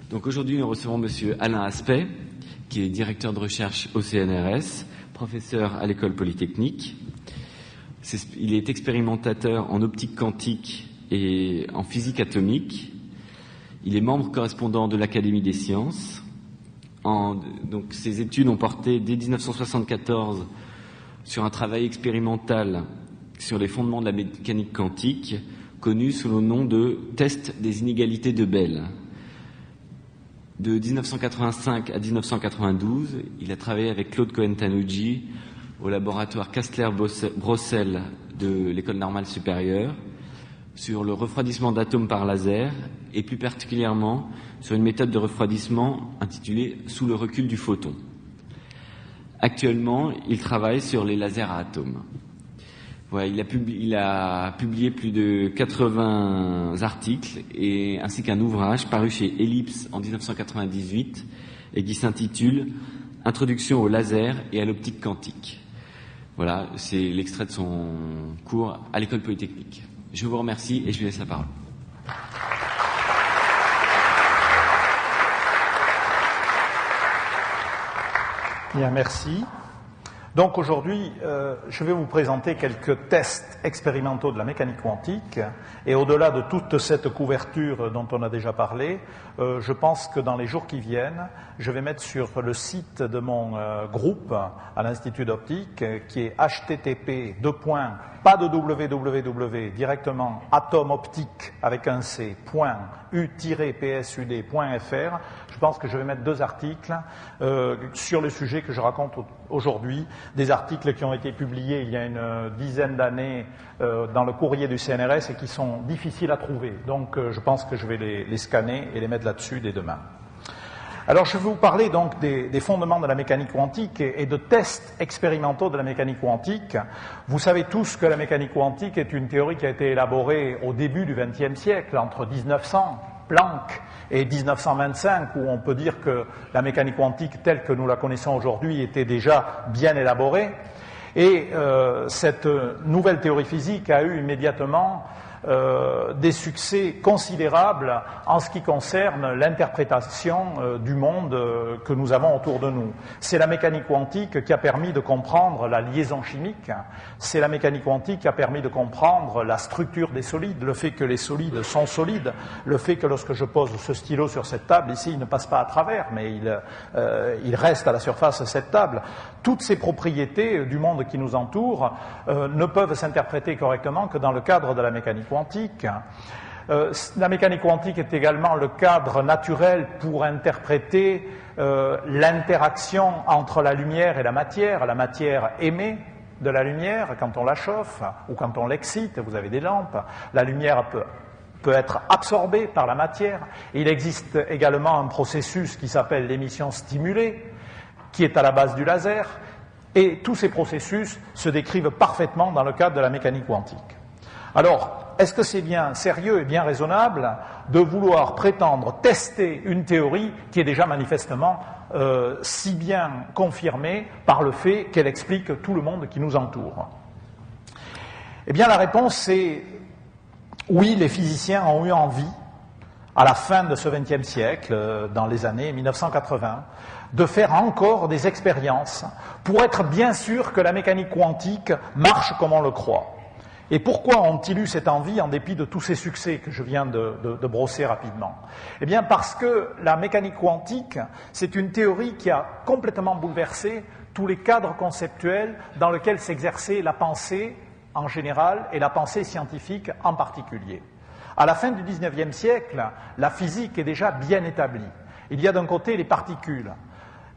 Donc aujourd'hui, nous recevons Monsieur Alain Aspect, qui est directeur de recherche au CNRS, professeur à l'École Polytechnique. Il est expérimentateur en optique quantique et en physique atomique. Il est membre correspondant de l'Académie des sciences. Donc, ses études ont porté dès 1974 sur un travail expérimental sur les fondements de la mécanique quantique, connu sous le nom de test des inégalités de Bell. De 1985 à 1992, il a travaillé avec Claude Cohen-Tanouji au laboratoire Kastler-Brossel de l'École normale supérieure sur le refroidissement d'atomes par laser et plus particulièrement sur une méthode de refroidissement intitulée « Sous le recul du photon ». Actuellement, il travaille sur les lasers à atomes. Voilà, il a publié plus de 80 articles ainsi qu'un ouvrage paru chez Ellipse en 1998 et qui s'intitule « Introduction au laser et à l'optique quantique ». Voilà, c'est l'extrait de son cours à l'École Polytechnique. Je vous remercie et je lui laisse la parole. Bien, merci. Donc aujourd'hui, je vais vous présenter quelques tests expérimentaux de la mécanique quantique et au-delà de toute cette couverture dont on a déjà parlé, je pense que dans les jours qui viennent, je vais mettre sur le site de mon groupe à l'Institut d'optique qui est http pas de www, directement atomoptique avec un c, .u-psud.fr. Je pense que je vais mettre 2 articles sur le sujet que je raconte aujourd'hui, des articles qui ont été publiés il y a une dizaine d'années dans le courrier du CNRS et qui sont difficiles à trouver. Donc je pense que je vais les scanner et les mettre là-dessus dès demain. Alors je vais vous parler donc des fondements de la mécanique quantique et de tests expérimentaux de la mécanique quantique. Vous savez tous que la mécanique quantique est une théorie qui a été élaborée au début du XXe siècle, entre 1900, Planck, et 1925, où on peut dire que la mécanique quantique telle que nous la connaissons aujourd'hui était déjà bien élaborée. Et cette nouvelle théorie physique a eu immédiatement des succès considérables en ce qui concerne l'interprétation du monde que nous avons autour de nous. C'est la mécanique quantique qui a permis de comprendre la liaison chimique, c'est la mécanique quantique qui a permis de comprendre la structure des solides, le fait que les solides sont solides, le fait que lorsque je pose ce stylo sur cette table, ici il ne passe pas à travers, mais il reste à la surface de cette table. Toutes ces propriétés du monde qui nous entoure ne peuvent s'interpréter correctement que dans le cadre de la mécanique quantique. La mécanique quantique est également le cadre naturel pour interpréter l'interaction entre la lumière et la matière. La matière émet de la lumière quand on la chauffe ou quand on l'excite, vous avez des lampes. La lumière peut être absorbée par la matière. Il existe également un processus qui s'appelle l'émission stimulée, qui est à la base du laser, et tous ces processus se décrivent parfaitement dans le cadre de la mécanique quantique. Alors, est-ce que c'est bien sérieux et bien raisonnable de vouloir prétendre tester une théorie qui est déjà manifestement si bien confirmée par le fait qu'elle explique tout le monde qui nous entoure? Eh bien, la réponse est oui, les physiciens ont eu envie, à la fin de ce XXe siècle, dans les années 1980, de faire encore des expériences pour être bien sûr que la mécanique quantique marche comme on le croit. Et pourquoi ont-ils eu cette envie en dépit de tous ces succès que je viens de brosser rapidement? Eh bien parce que la mécanique quantique, c'est une théorie qui a complètement bouleversé tous les cadres conceptuels dans lesquels s'exerçait la pensée en général et la pensée scientifique en particulier. À la fin du XIXe siècle, la physique est déjà bien établie. Il y a d'un côté les particules,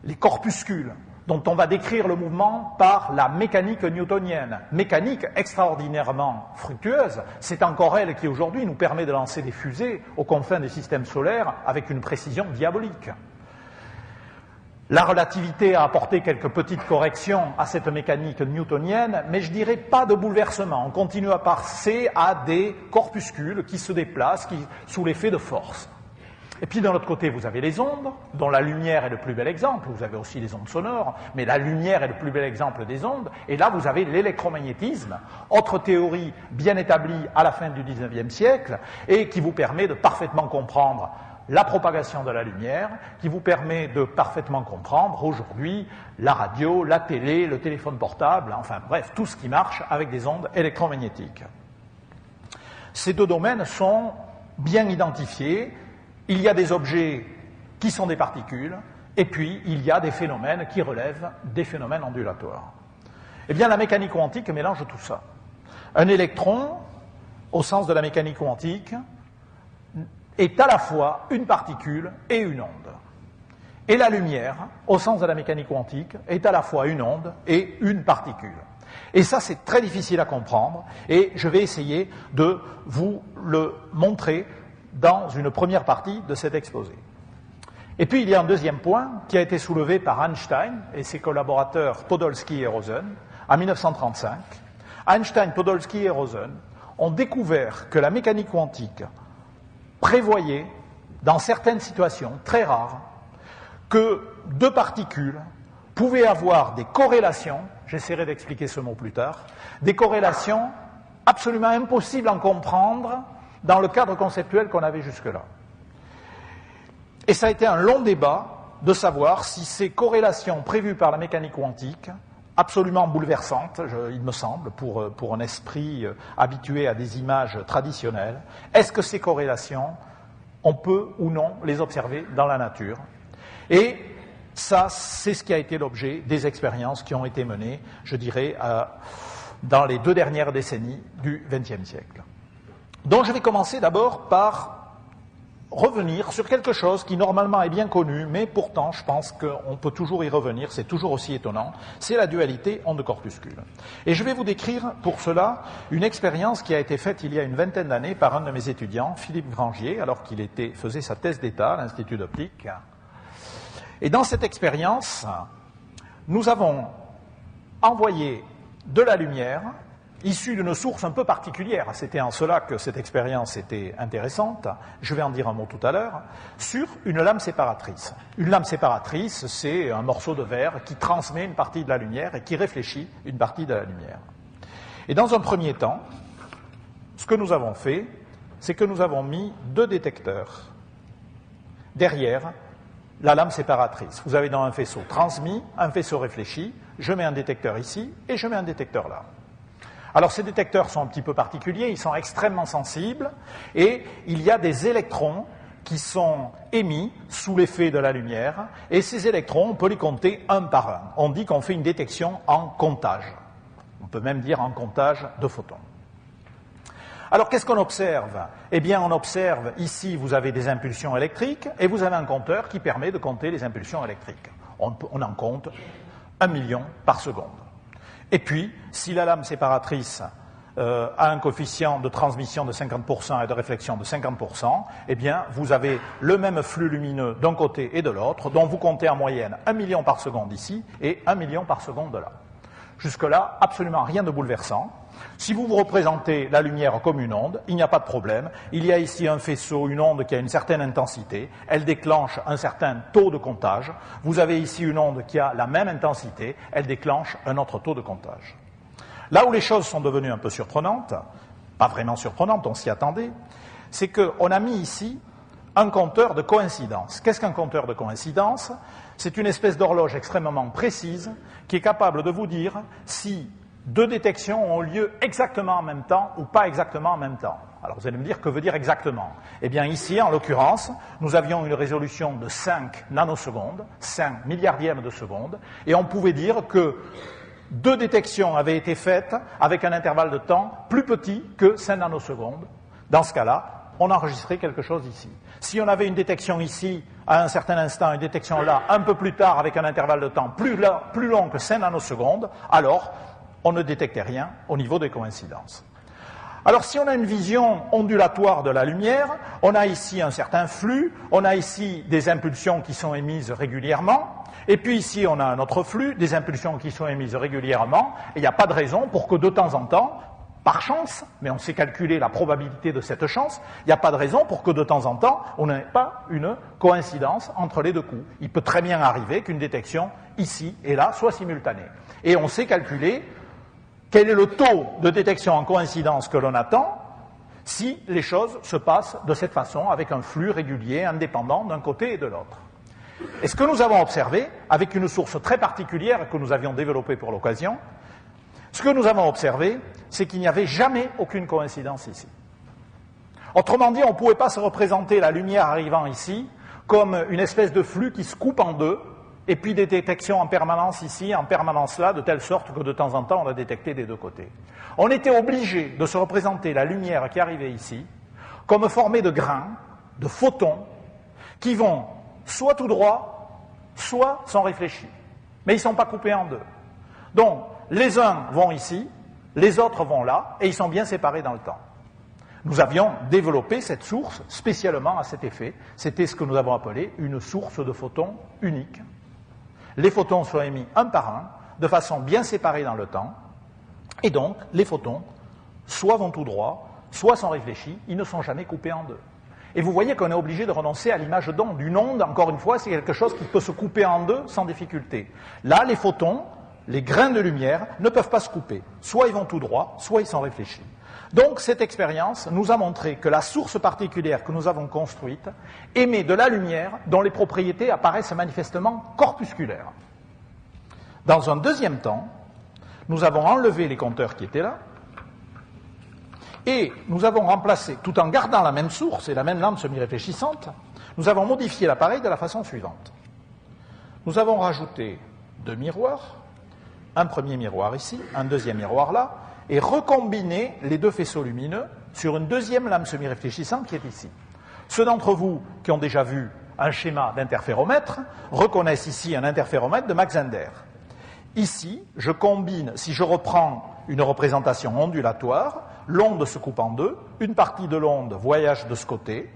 les corpuscules, dont on va décrire le mouvement par la mécanique newtonienne. Mécanique extraordinairement fructueuse, c'est encore elle qui aujourd'hui nous permet de lancer des fusées aux confins des systèmes solaires avec une précision diabolique. La relativité a apporté quelques petites corrections à cette mécanique newtonienne, mais je dirais pas de bouleversement. On continue à passer à des corpuscules qui se déplacent sous l'effet de force. Et puis d'un autre côté, vous avez les ondes, dont la lumière est le plus bel exemple. Vous avez aussi les ondes sonores, mais la lumière est le plus bel exemple des ondes. Et là, vous avez l'électromagnétisme, autre théorie bien établie à la fin du XIXe siècle, et qui vous permet de parfaitement comprendre la propagation de la lumière, qui vous permet de parfaitement comprendre aujourd'hui la radio, la télé, le téléphone portable, enfin bref, tout ce qui marche avec des ondes électromagnétiques. Ces deux domaines sont bien identifiés. Il y a des objets qui sont des particules, et puis il y a des phénomènes qui relèvent des phénomènes ondulatoires. Eh bien, la mécanique quantique mélange tout ça. Un électron, au sens de la mécanique quantique, est à la fois une particule et une onde. Et la lumière, au sens de la mécanique quantique, est à la fois une onde et une particule. Et ça, c'est très difficile à comprendre, et je vais essayer de vous le montrer dans une première partie de cet exposé. Et puis, il y a un deuxième point qui a été soulevé par Einstein et ses collaborateurs Podolsky et Rosen en 1935. Einstein, Podolsky et Rosen ont découvert que la mécanique quantique prévoyait, dans certaines situations très rares, que deux particules pouvaient avoir des corrélations, j'essaierai d'expliquer ce mot plus tard, des corrélations absolument impossibles à comprendre dans le cadre conceptuel qu'on avait jusque-là. Et ça a été un long débat de savoir si ces corrélations prévues par la mécanique quantique, absolument bouleversantes, il me semble, pour un esprit habitué à des images traditionnelles, est-ce que ces corrélations, on peut ou non les observer dans la nature? Et ça, c'est ce qui a été l'objet des expériences qui ont été menées, je dirais, dans les 2 dernières décennies du XXe siècle. Donc je vais commencer d'abord par revenir sur quelque chose qui normalement est bien connu, mais pourtant je pense qu'on peut toujours y revenir, c'est toujours aussi étonnant, c'est la dualité onde-corpuscule. Et je vais vous décrire pour cela une expérience qui a été faite il y a une vingtaine d'années par un de mes étudiants, Philippe Grangier, alors qu'il faisait sa thèse d'État à l'Institut d'optique. Et dans cette expérience, nous avons envoyé de la lumière issue d'une source un peu particulière, c'était en cela que cette expérience était intéressante, je vais en dire un mot tout à l'heure, sur une lame séparatrice. Une lame séparatrice, c'est un morceau de verre qui transmet une partie de la lumière et qui réfléchit une partie de la lumière. Et dans un premier temps, ce que nous avons fait, c'est que nous avons mis 2 détecteurs derrière la lame séparatrice. Vous avez dans un faisceau transmis, un faisceau réfléchi, je mets un détecteur ici et je mets un détecteur là. Alors ces détecteurs sont un petit peu particuliers, ils sont extrêmement sensibles et il y a des électrons qui sont émis sous l'effet de la lumière et ces électrons, on peut les compter un par un. On dit qu'on fait une détection en comptage. On peut même dire en comptage de photons. Alors qu'est-ce qu'on observe? Eh bien on observe ici, vous avez des impulsions électriques et vous avez un compteur qui permet de compter les impulsions électriques. On en compte 1 million par seconde. Et puis, si la lame séparatrice a un coefficient de transmission de 50% et de réflexion de 50%, eh bien, vous avez le même flux lumineux d'un côté et de l'autre, dont vous comptez en moyenne 1 million par seconde ici et 1 million par seconde là. Jusque-là, absolument rien de bouleversant. Si vous vous représentez la lumière comme une onde, il n'y a pas de problème. Il y a ici un faisceau, une onde qui a une certaine intensité. Elle déclenche un certain taux de comptage. Vous avez ici une onde qui a la même intensité. Elle déclenche un autre taux de comptage. Là où les choses sont devenues un peu surprenantes, pas vraiment surprenantes, on s'y attendait, c'est qu'on a mis ici un compteur de coïncidence. Qu'est-ce qu'un compteur de coïncidence? C'est une espèce d'horloge extrêmement précise qui est capable de vous dire si 2 détections ont lieu exactement en même temps ou pas exactement en même temps. Alors vous allez me dire, que veut dire exactement? Eh bien ici, en l'occurrence, nous avions une résolution de 5 nanosecondes, 5 milliardièmes de seconde, et on pouvait dire que 2 détections avaient été faites avec un intervalle de temps plus petit que 5 nanosecondes. Dans ce cas-là, on enregistrait quelque chose ici. Si on avait une détection ici, à un certain instant, une détection là, un peu plus tard, avec un intervalle de temps plus long que 5 nanosecondes, alors on ne détectait rien au niveau des coïncidences. Alors si on a une vision ondulatoire de la lumière, on a ici un certain flux, on a ici des impulsions qui sont émises régulièrement, et puis ici on a un autre flux, des impulsions qui sont émises régulièrement, et il n'y a pas de raison pour que de temps en temps, par chance, mais on sait calculer la probabilité de cette chance, il n'y a pas de raison pour que de temps en temps, on n'ait pas une coïncidence entre les 2 coups. Il peut très bien arriver qu'une détection ici et là soit simultanée. Et on sait calculer quel est le taux de détection en coïncidence que l'on attend, si les choses se passent de cette façon, avec un flux régulier, indépendant d'un côté et de l'autre. Et ce que nous avons observé, avec une source très particulière que nous avions développée pour l'occasion, ce que nous avons observé, c'est qu'il n'y avait jamais aucune coïncidence ici. Autrement dit, on ne pouvait pas se représenter la lumière arrivant ici comme une espèce de flux qui se coupe en deux, et puis des détections en permanence ici, en permanence là, de telle sorte que de temps en temps, on a détecté des deux côtés. On était obligé de se représenter la lumière qui arrivait ici comme formée de grains, de photons, qui vont soit tout droit, soit sont réfléchis. Mais ils ne sont pas coupés en deux. Donc, les uns vont ici, les autres vont là, et ils sont bien séparés dans le temps. Nous avions développé cette source spécialement à cet effet. C'était ce que nous avons appelé une source de photons unique. Les photons sont émis un par un, de façon bien séparée dans le temps, et donc les photons soit vont tout droit, soit sont réfléchis, ils ne sont jamais coupés en deux. Et vous voyez qu'on est obligé de renoncer à l'image d'onde. Une onde, encore une fois, c'est quelque chose qui peut se couper en deux sans difficulté. Là, les photons, les grains de lumière, ne peuvent pas se couper. Soit ils vont tout droit, soit ils sont réfléchis. Donc, cette expérience nous a montré que la source particulière que nous avons construite émet de la lumière dont les propriétés apparaissent manifestement corpusculaires. Dans un deuxième temps, nous avons enlevé les compteurs qui étaient là et nous avons remplacé, tout en gardant la même source et la même lampe semi-réfléchissante, nous avons modifié l'appareil de la façon suivante. Nous avons rajouté 2 miroirs, un premier miroir ici, un deuxième miroir là, et recombiné les 2 faisceaux lumineux sur une deuxième lame semi-réfléchissante qui est ici. Ceux d'entre vous qui ont déjà vu un schéma d'interféromètre reconnaissent ici un interféromètre de Mach-Zehnder. Ici, je combine, si je reprends une représentation ondulatoire, l'onde se coupe en deux, une partie de l'onde voyage de ce côté,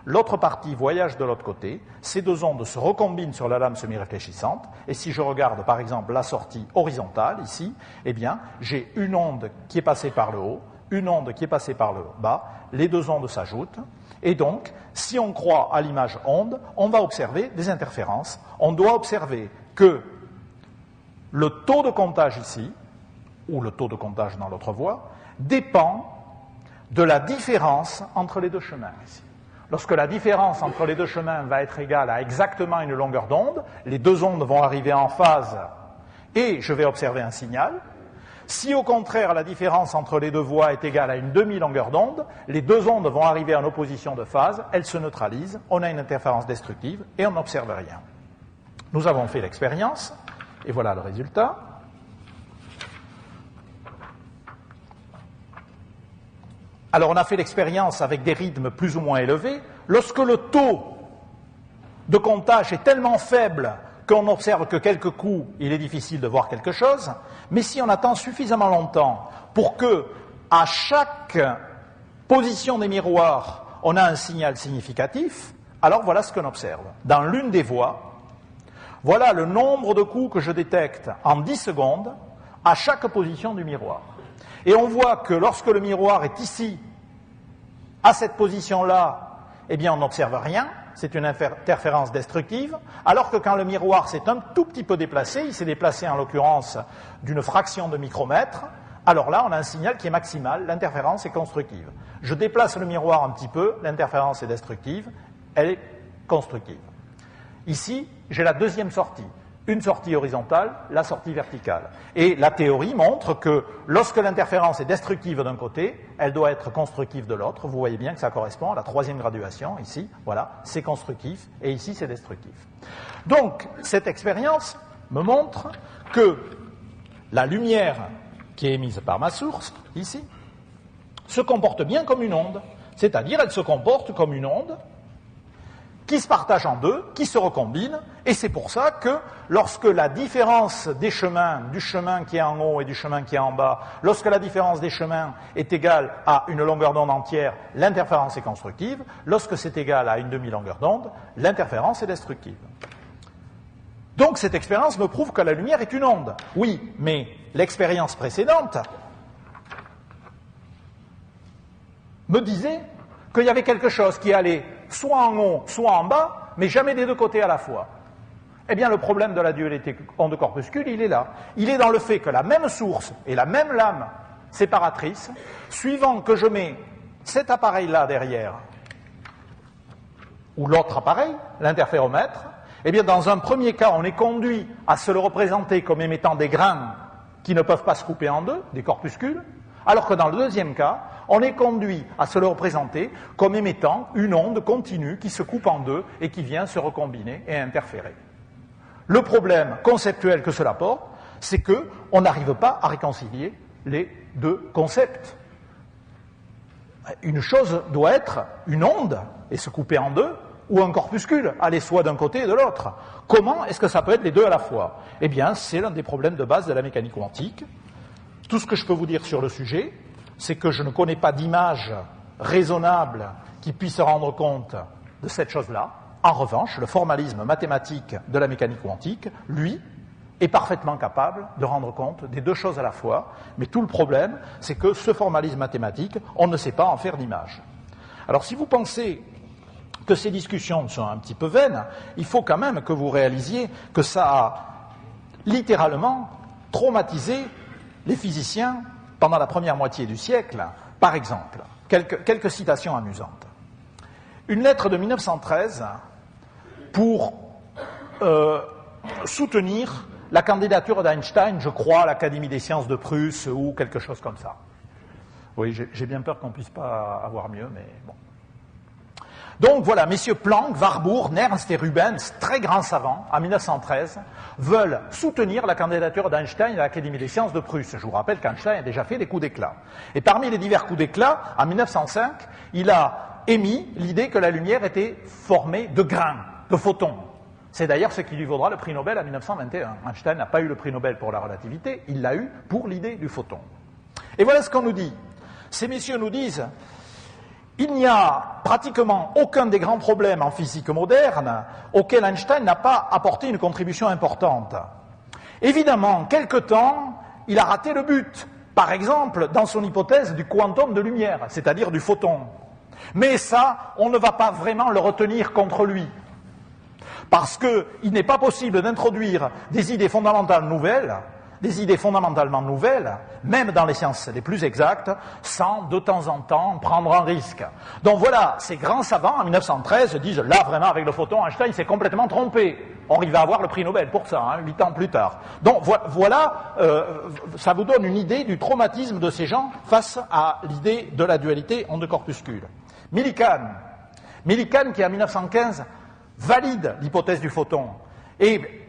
l'autre partie voyage de l'autre côté, ces 2 ondes se recombinent sur la lame semi-réfléchissante, et si je regarde par exemple la sortie horizontale ici, eh bien j'ai une onde qui est passée par le haut, une onde qui est passée par le bas, les 2 ondes s'ajoutent, et donc si on croit à l'image onde, on va observer des interférences. On doit observer que le taux de comptage ici, ou le taux de comptage dans l'autre voie, dépend de la différence entre les 2 chemins ici. Lorsque la différence entre les 2 chemins va être égale à exactement une longueur d'onde, les 2 ondes vont arriver en phase et je vais observer un signal. Si au contraire la différence entre les 2 voies est égale à une demi-longueur d'onde, les 2 ondes vont arriver en opposition de phase, elles se neutralisent, on a une interférence destructive et on n'observe rien. Nous avons fait l'expérience et voilà le résultat. Alors on a fait l'expérience avec des rythmes plus ou moins élevés. Lorsque le taux de comptage est tellement faible qu'on n'observe que quelques coups, il est difficile de voir quelque chose. Mais si on attend suffisamment longtemps pour que, à chaque position des miroirs, on a un signal significatif, alors voilà ce qu'on observe. Dans l'une des voies, voilà le nombre de coups que je détecte en 10 secondes à chaque position du miroir. Et on voit que lorsque le miroir est ici, à cette position-là, eh bien on n'observe rien, c'est une interférence destructive, alors que quand le miroir s'est un tout petit peu déplacé, il s'est déplacé en l'occurrence d'une fraction de micromètre, alors là on a un signal qui est maximal, l'interférence est constructive. Je déplace le miroir un petit peu, l'interférence est destructive, elle est constructive. Ici, j'ai la deuxième sortie. Une sortie horizontale, la sortie verticale. Et la théorie montre que lorsque l'interférence est destructive d'un côté, elle doit être constructive de l'autre. Vous voyez bien que ça correspond à la 3e graduation. Ici, voilà, c'est constructif et ici, c'est destructif. Donc, cette expérience me montre que la lumière qui est émise par ma source, ici, se comporte bien comme une onde. C'est-à-dire, elle se comporte comme une onde qui se partagent en 2, qui se recombinent, et c'est pour ça que lorsque la différence des chemins, du chemin qui est en haut et du chemin qui est en bas, lorsque la différence des chemins est égale à une longueur d'onde entière, l'interférence est constructive, lorsque c'est égal à une demi-longueur d'onde, l'interférence est destructive. Donc cette expérience me prouve que la lumière est une onde. Oui, mais l'expérience précédente me disait qu'il y avait quelque chose qui allait soit en haut, soit en bas, mais jamais des 2 côtés à la fois. Eh bien, le problème de la dualité onde-corpuscule, il est là. Il est dans le fait que la même source et la même lame séparatrice, suivant que je mets cet appareil-là derrière, ou l'autre appareil, l'interféromètre, eh bien, dans un premier cas, on est conduit à se le représenter comme émettant des grains qui ne peuvent pas se couper en deux, des corpuscules, alors que dans le deuxième cas, on est conduit à se le représenter comme émettant une onde continue qui se coupe en deux et qui vient se recombiner et interférer. Le problème conceptuel que cela porte, c'est qu'on n'arrive pas à réconcilier les deux concepts. Une chose doit être une onde et se couper en deux, ou un corpuscule, aller soit d'un côté et de l'autre. Comment est-ce que ça peut être les deux à la fois? Eh bien, c'est l'un des problèmes de base de la mécanique quantique. Tout ce que je peux vous dire sur le sujet, c'est que je ne connais pas d'image raisonnable qui puisse rendre compte de cette chose-là. En revanche, le formalisme mathématique de la mécanique quantique, lui, est parfaitement capable de rendre compte des deux choses à la fois. Mais tout le problème, c'est que ce formalisme mathématique, on ne sait pas en faire d'image. Alors, si vous pensez que ces discussions sont un petit peu vaines, il faut quand même que vous réalisiez que ça a littéralement traumatisé les physiciens pendant la première moitié du siècle. Par exemple, quelques citations amusantes. Une lettre de 1913 pour soutenir la candidature d'Einstein, je crois, à l'Académie des sciences de Prusse ou quelque chose comme ça. Oui, j'ai bien peur qu'on ne puisse pas avoir mieux, mais bon. Donc voilà, messieurs Planck, Warburg, Nernst et Rubens, très grands savants, en 1913, veulent soutenir la candidature d'Einstein à l'Académie des sciences de Prusse. Je vous rappelle qu'Einstein a déjà fait des coups d'éclat. Et parmi les divers coups d'éclat, en 1905, il a émis l'idée que la lumière était formée de grains, de photons. C'est d'ailleurs ce qui lui vaudra le prix Nobel en 1921. Einstein n'a pas eu le prix Nobel pour la relativité, il l'a eu pour l'idée du photon. Et voilà ce qu'on nous dit. Ces messieurs nous disent: il n'y a pratiquement aucun des grands problèmes en physique moderne auxquels Einstein n'a pas apporté une contribution importante. Évidemment, quelque temps, il a raté le but. Par exemple, dans son hypothèse du quantum de lumière, c'est-à-dire du photon. Mais ça, on ne va pas vraiment le retenir contre lui. Parce qu'il n'est pas possible d'introduire des idées fondamentales nouvelles, des idées fondamentalement nouvelles, même dans les sciences les plus exactes, sans de temps en temps prendre un risque. Donc voilà, ces grands savants en 1913 disent, là vraiment avec le photon, Einstein s'est complètement trompé. Or il va avoir le prix Nobel pour ça, 8 ans plus tard. Donc voilà, ça vous donne une idée du traumatisme de ces gens face à l'idée de la dualité onde-corpuscule. Millikan qui en 1915 valide l'hypothèse du photon, et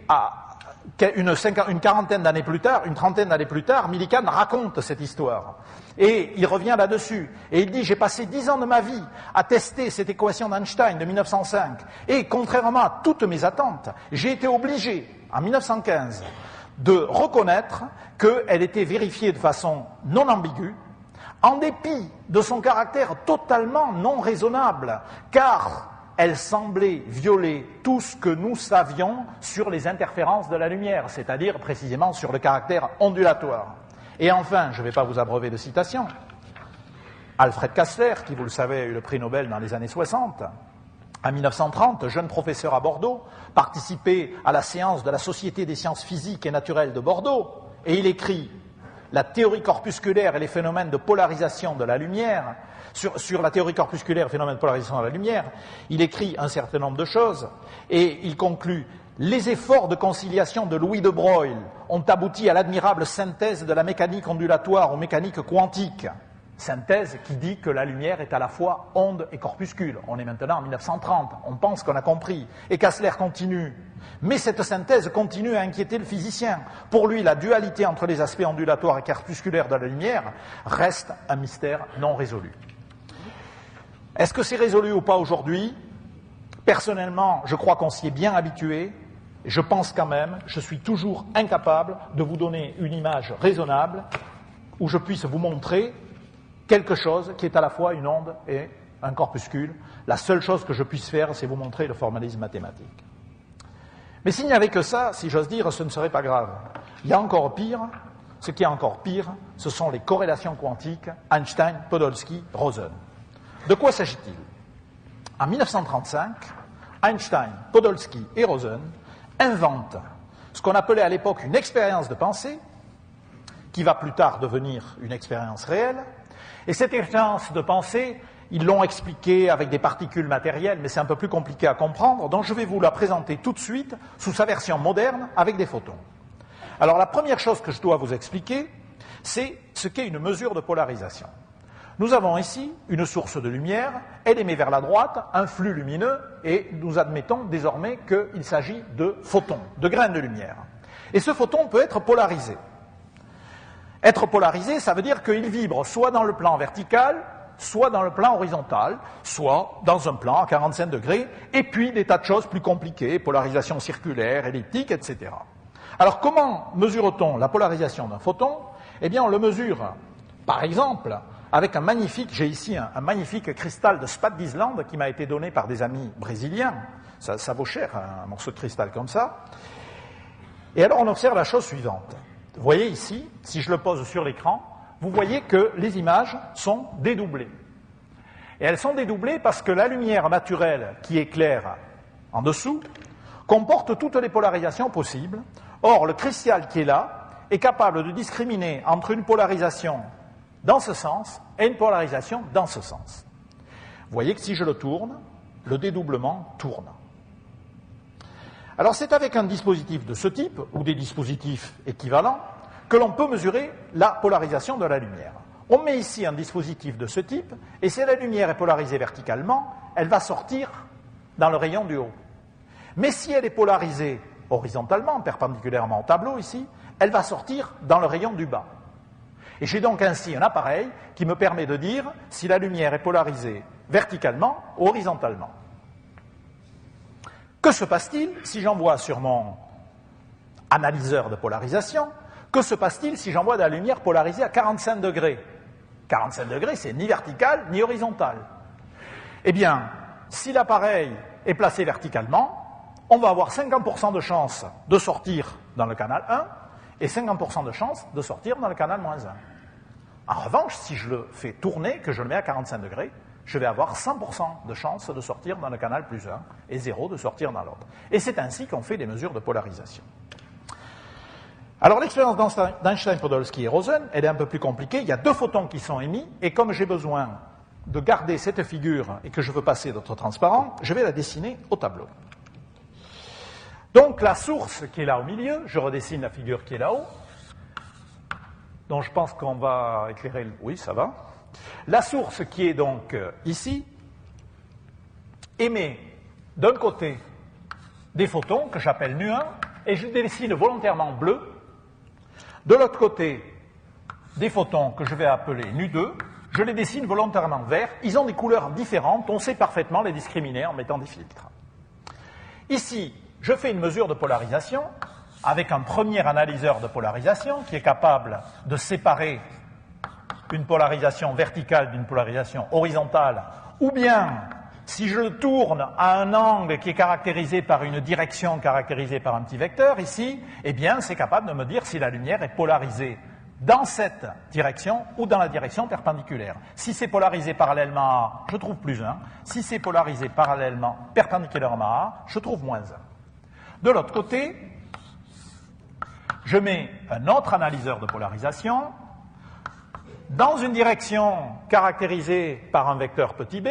une trentaine d'années plus tard, Millikan raconte cette histoire. Et il revient là-dessus. Et il dit, j'ai passé 10 ans de ma vie à tester cette équation d'Einstein de 1905. Et contrairement à toutes mes attentes, j'ai été obligé, en 1915, de reconnaître qu'elle était vérifiée de façon non ambiguë, en dépit de son caractère totalement non raisonnable, car elle semblait violer tout ce que nous savions sur les interférences de la lumière, c'est-à-dire précisément sur le caractère ondulatoire. Et enfin, je ne vais pas vous abreuver de citations, Alfred Kastler, qui, vous le savez, a eu le prix Nobel dans les années 60, en 1930, jeune professeur à Bordeaux, participait à la séance de la Société des sciences physiques et naturelles de Bordeaux, et il écrit « La théorie corpusculaire et les phénomènes de polarisation de la lumière », sur la théorie corpusculaire et phénomène de polarisation de la lumière, il écrit un certain nombre de choses, et il conclut « Les efforts de conciliation de Louis de Broglie ont abouti à l'admirable synthèse de la mécanique ondulatoire aux mécaniques quantiques. » Synthèse qui dit que la lumière est à la fois onde et corpuscule. On est maintenant en 1930, on pense qu'on a compris. Et Kastler continue. Mais cette synthèse continue à inquiéter le physicien. Pour lui, la dualité entre les aspects ondulatoires et corpusculaires de la lumière reste un mystère non résolu. Est-ce que c'est résolu ou pas aujourd'hui? Personnellement, je crois qu'on s'y est bien habitué. Je pense quand même, je suis toujours incapable de vous donner une image raisonnable où je puisse vous montrer quelque chose qui est à la fois une onde et un corpuscule. La seule chose que je puisse faire, c'est vous montrer le formalisme mathématique. Mais s'il n'y avait que ça, si j'ose dire, ce ne serait pas grave. Il y a encore pire. Ce qui est encore pire, ce sont les corrélations quantiques Einstein, Podolsky, Rosen. De quoi s'agit-il? En 1935, Einstein, Podolsky et Rosen inventent ce qu'on appelait à l'époque une expérience de pensée, qui va plus tard devenir une expérience réelle, Et cette expérience de pensée, ils l'ont expliquée avec des particules matérielles, mais c'est un peu plus compliqué à comprendre, donc je vais vous la présenter tout de suite sous sa version moderne avec des photons. Alors la première chose que je dois vous expliquer, c'est ce qu'est une mesure de polarisation. Nous avons ici une source de lumière, elle émet vers la droite un flux lumineux, et nous admettons désormais qu'il s'agit de photons, de grains de lumière. Et ce photon peut être polarisé. Être polarisé, ça veut dire qu'il vibre soit dans le plan vertical, soit dans le plan horizontal, soit dans un plan à 45 degrés, et puis des tas de choses plus compliquées, polarisation circulaire, elliptique, etc. Alors comment mesure-t-on la polarisation d'un photon? Eh bien on le mesure, par exemple, avec un magnifique, j'ai ici un magnifique cristal de Spat d'Islande qui m'a été donné par des amis brésiliens. Ça vaut cher, un morceau de cristal comme ça. Et alors on observe la chose suivante. Vous voyez ici, si je le pose sur l'écran, vous voyez que les images sont dédoublées. Et elles sont dédoublées parce que la lumière naturelle qui éclaire en dessous comporte toutes les polarisations possibles. Or, le cristal qui est là est capable de discriminer entre une polarisation dans ce sens et une polarisation dans ce sens. Vous voyez que si je le tourne, le dédoublement tourne. Alors c'est avec un dispositif de ce type, ou des dispositifs équivalents, que l'on peut mesurer la polarisation de la lumière. On met ici un dispositif de ce type, et si la lumière est polarisée verticalement, elle va sortir dans le rayon du haut. Mais si elle est polarisée horizontalement, perpendiculairement au tableau ici, elle va sortir dans le rayon du bas. Et j'ai donc ainsi un appareil qui me permet de dire si la lumière est polarisée verticalement ou horizontalement. Que se passe-t-il si j'envoie sur mon analyseur de polarisation, que se passe-t-il si j'envoie de la lumière polarisée à 45 degrés? 45 degrés, c'est ni vertical ni horizontal. Eh bien, si l'appareil est placé verticalement, on va avoir 50% de chance de sortir dans le canal 1 et 50% de chance de sortir dans le canal -1. En revanche, si je le fais tourner, que je le mets à 45 degrés, je vais avoir 100% de chance de sortir dans le canal +1 et 0 de sortir dans l'autre. Et c'est ainsi qu'on fait des mesures de polarisation. Alors l'expérience d'Einstein, Podolsky et Rosen, elle est un peu plus compliquée. Il y a deux photons qui sont émis, et comme j'ai besoin de garder cette figure et que je veux passer d'autres transparents, je vais la dessiner au tableau. Donc la source qui est là au milieu, je redessine la figure qui est là-haut, dont je pense qu'on va éclairer le... Oui, ça va. La source qui est donc ici émet d'un côté des photons que j'appelle nu1 et je dessine volontairement bleu. De l'autre côté, des photons que je vais appeler nu2, je les dessine volontairement vert. Ils ont des couleurs différentes, on sait parfaitement les discriminer en mettant des filtres. Ici, je fais une mesure de polarisation avec un premier analyseur de polarisation qui est capable de séparer une polarisation verticale d'une polarisation horizontale, ou bien, si je le tourne à un angle qui est caractérisé par une direction caractérisée par un petit vecteur, ici, eh bien, c'est capable de me dire si la lumière est polarisée dans cette direction ou dans la direction perpendiculaire. Si c'est polarisé parallèlement à A, je trouve +1. Si c'est polarisé perpendiculairement à A, je trouve -1. De l'autre côté, je mets un autre analyseur de polarisation dans une direction caractérisée par un vecteur petit b,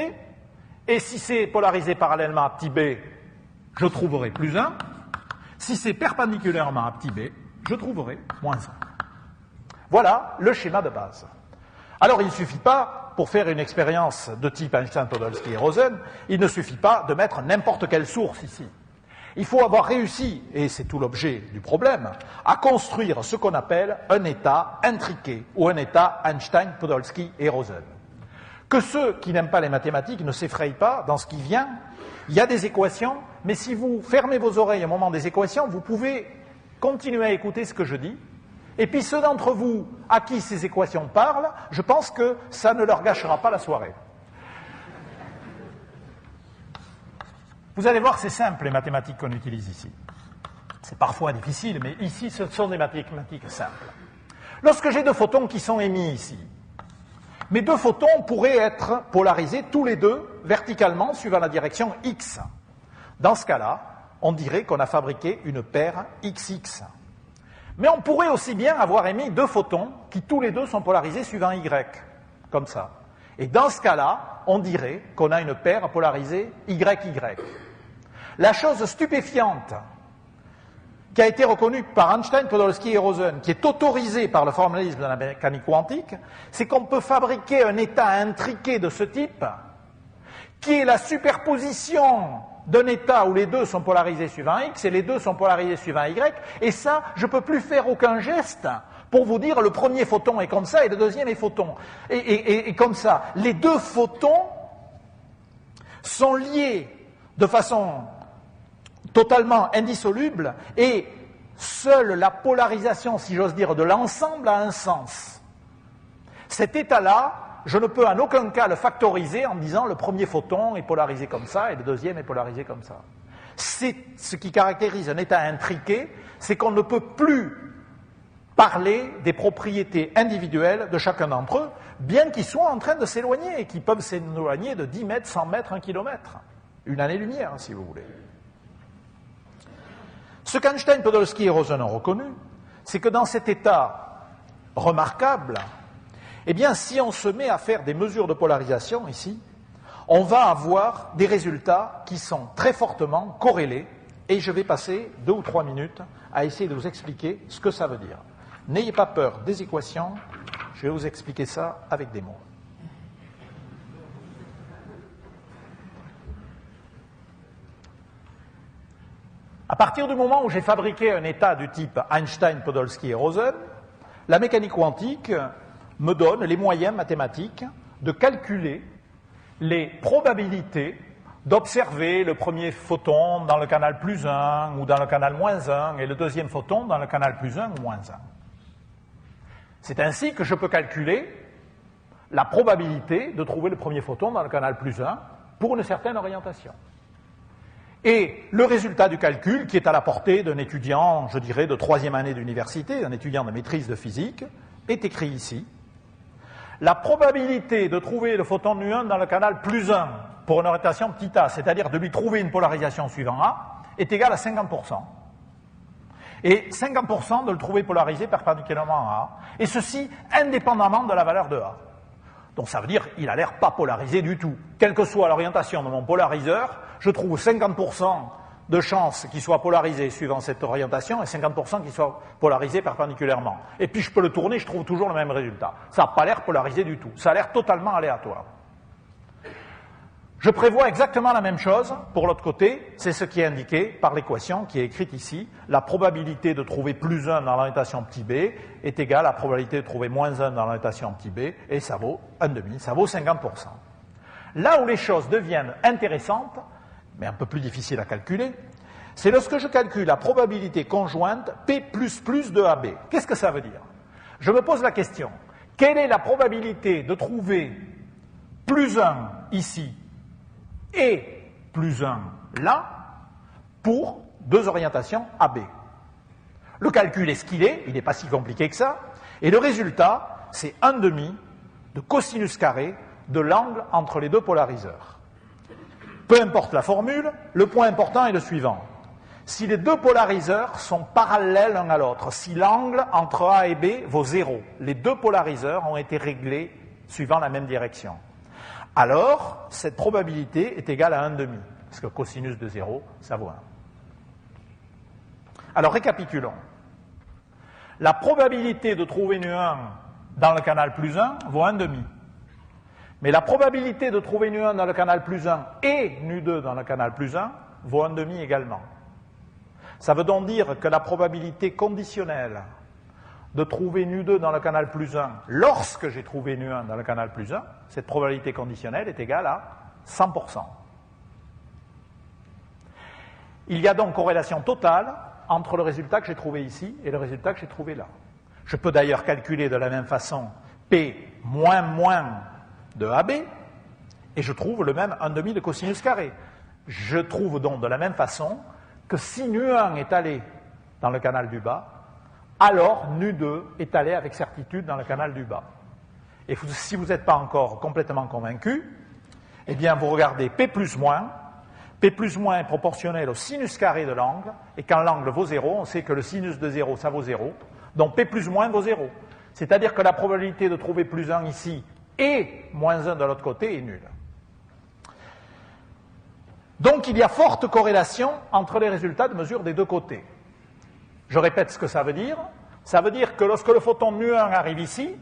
et si c'est polarisé parallèlement à petit b, je trouverai +1. Si c'est perpendiculairement à petit b, je trouverai -1. Voilà le schéma de base. Alors il ne suffit pas, pour faire une expérience de type Einstein, Podolsky et Rosen, il ne suffit pas de mettre n'importe quelle source ici. Il faut avoir réussi, et c'est tout l'objet du problème, à construire ce qu'on appelle un état intriqué, ou un état Einstein, Podolsky et Rosen. Que ceux qui n'aiment pas les mathématiques ne s'effrayent pas dans ce qui vient. Il y a des équations, mais si vous fermez vos oreilles au moment des équations, vous pouvez continuer à écouter ce que je dis. Et puis ceux d'entre vous à qui ces équations parlent, je pense que ça ne leur gâchera pas la soirée. Vous allez voir, c'est simple les mathématiques qu'on utilise ici. C'est parfois difficile, mais ici ce sont des mathématiques simples. Lorsque j'ai deux photons qui sont émis ici, mes deux photons pourraient être polarisés tous les deux verticalement suivant la direction X. Dans ce cas-là, on dirait qu'on a fabriqué une paire XX. Mais on pourrait aussi bien avoir émis deux photons qui tous les deux sont polarisés suivant Y. comme ça. Et dans ce cas-là, on dirait qu'on a une paire polarisée YY. La chose stupéfiante qui a été reconnue par Einstein, Podolsky et Rosen, qui est autorisée par le formalisme de la mécanique quantique, c'est qu'on peut fabriquer un état intriqué de ce type, qui est la superposition d'un état où les deux sont polarisés suivant X et les deux sont polarisés suivant Y, et ça, je ne peux plus faire aucun geste pour vous dire le premier photon est comme ça et le deuxième est photon. Et comme ça, les deux photons sont liés de façon totalement indissoluble et seule la polarisation, si j'ose dire, de l'ensemble a un sens. Cet état-là, je ne peux en aucun cas le factoriser en disant le premier photon est polarisé comme ça et le deuxième est polarisé comme ça. C'est ce qui caractérise un état intriqué, c'est qu'on ne peut plus parler des propriétés individuelles de chacun d'entre eux, bien qu'ils soient en train de s'éloigner et qu'ils peuvent s'éloigner de 10 mètres, 100 mètres, 1 kilomètre. Une année-lumière, si vous voulez. Ce qu'Einstein, Podolsky et Rosen ont reconnu, c'est que dans cet état remarquable, eh bien, si on se met à faire des mesures de polarisation ici, on va avoir des résultats qui sont très fortement corrélés, et je vais passer 2 ou 3 minutes à essayer de vous expliquer ce que ça veut dire. N'ayez pas peur des équations, je vais vous expliquer ça avec des mots. À partir du moment où j'ai fabriqué un état du type Einstein, Podolsky et Rosen, la mécanique quantique me donne les moyens mathématiques de calculer les probabilités d'observer le premier photon dans le canal plus 1 ou dans le canal moins 1 et le deuxième photon dans le canal plus 1 ou moins 1. C'est ainsi que je peux calculer la probabilité de trouver le premier photon dans le canal plus 1 pour une certaine orientation. Et le résultat du calcul, qui est à la portée d'un étudiant, je dirais, de 3e année d'université, d'un étudiant de maîtrise de physique, est écrit ici. La probabilité de trouver le photon nu1 dans le canal plus 1 pour une orientation petit a, c'est-à-dire de lui trouver une polarisation suivant A, est égale à 50%. Et 50% de le trouver polarisé perpendiculairement à A, et ceci indépendamment de la valeur de A. Donc ça veut dire qu'il n'a l'air pas polarisé du tout. Quelle que soit l'orientation de mon polariseur, je trouve 50% de chances qu'il soit polarisé suivant cette orientation et 50% qu'il soit polarisé perpendiculairement. Et puis je peux le tourner, je trouve toujours le même résultat. Ça n'a pas l'air polarisé du tout. Ça a l'air totalement aléatoire. Je prévois exactement la même chose pour l'autre côté, c'est ce qui est indiqué par l'équation qui est écrite ici. La probabilité de trouver plus 1 dans l'orientation petit b est égale à la probabilité de trouver moins 1 dans l'orientation petit b, et ça vaut 1,5, ça vaut 50%. Là où les choses deviennent intéressantes, mais un peu plus difficiles à calculer, c'est lorsque je calcule la probabilité conjointe P++ de AB. Qu'est-ce que ça veut dire? Je me pose la question, quelle est la probabilité de trouver plus 1 ici et plus 1 là pour 2 orientations AB. Le calcul est ce qu'il est, il n'est pas si compliqué que ça, et le résultat, c'est 1,5 de cosinus carré de l'angle entre les deux polariseurs. Peu importe la formule, le point important est le suivant. Si les deux polariseurs sont parallèles l'un à l'autre, si l'angle entre A et B vaut 0, les deux polariseurs ont été réglés suivant la même direction. Alors, cette probabilité est égale à 1,5, parce que cosinus de 0, ça vaut 1. Alors, récapitulons. La probabilité de trouver nu1 dans le canal plus 1 vaut 1,5. Mais la probabilité de trouver nu1 dans le canal plus 1 et nu2 dans le canal plus 1 vaut 1,5 également. Ça veut donc dire que la probabilité conditionnelle de trouver nu2 dans le canal plus 1 lorsque j'ai trouvé nu1 dans le canal plus 1, cette probabilité conditionnelle est égale à 100%. Il y a donc corrélation totale entre le résultat que j'ai trouvé ici et le résultat que j'ai trouvé là. Je peux d'ailleurs calculer de la même façon P moins de AB et je trouve le même 1,5 de cosinus carré. Je trouve donc de la même façon que si nu1 est allé dans le canal du bas, alors nu2 est allé avec certitude dans le canal du bas. Et si vous n'êtes pas encore complètement convaincu, eh bien vous regardez P plus moins. P plus moins est proportionnel au sinus carré de l'angle, et quand l'angle vaut 0, on sait que le sinus de 0, ça vaut 0, donc P plus moins vaut 0. C'est-à-dire que la probabilité de trouver plus 1 ici et moins 1 de l'autre côté est nul. Donc il y a forte corrélation entre les résultats de mesure des deux côtés. Je répète ce que ça veut dire. Ça veut dire que lorsque le photon mu1 arrive ici,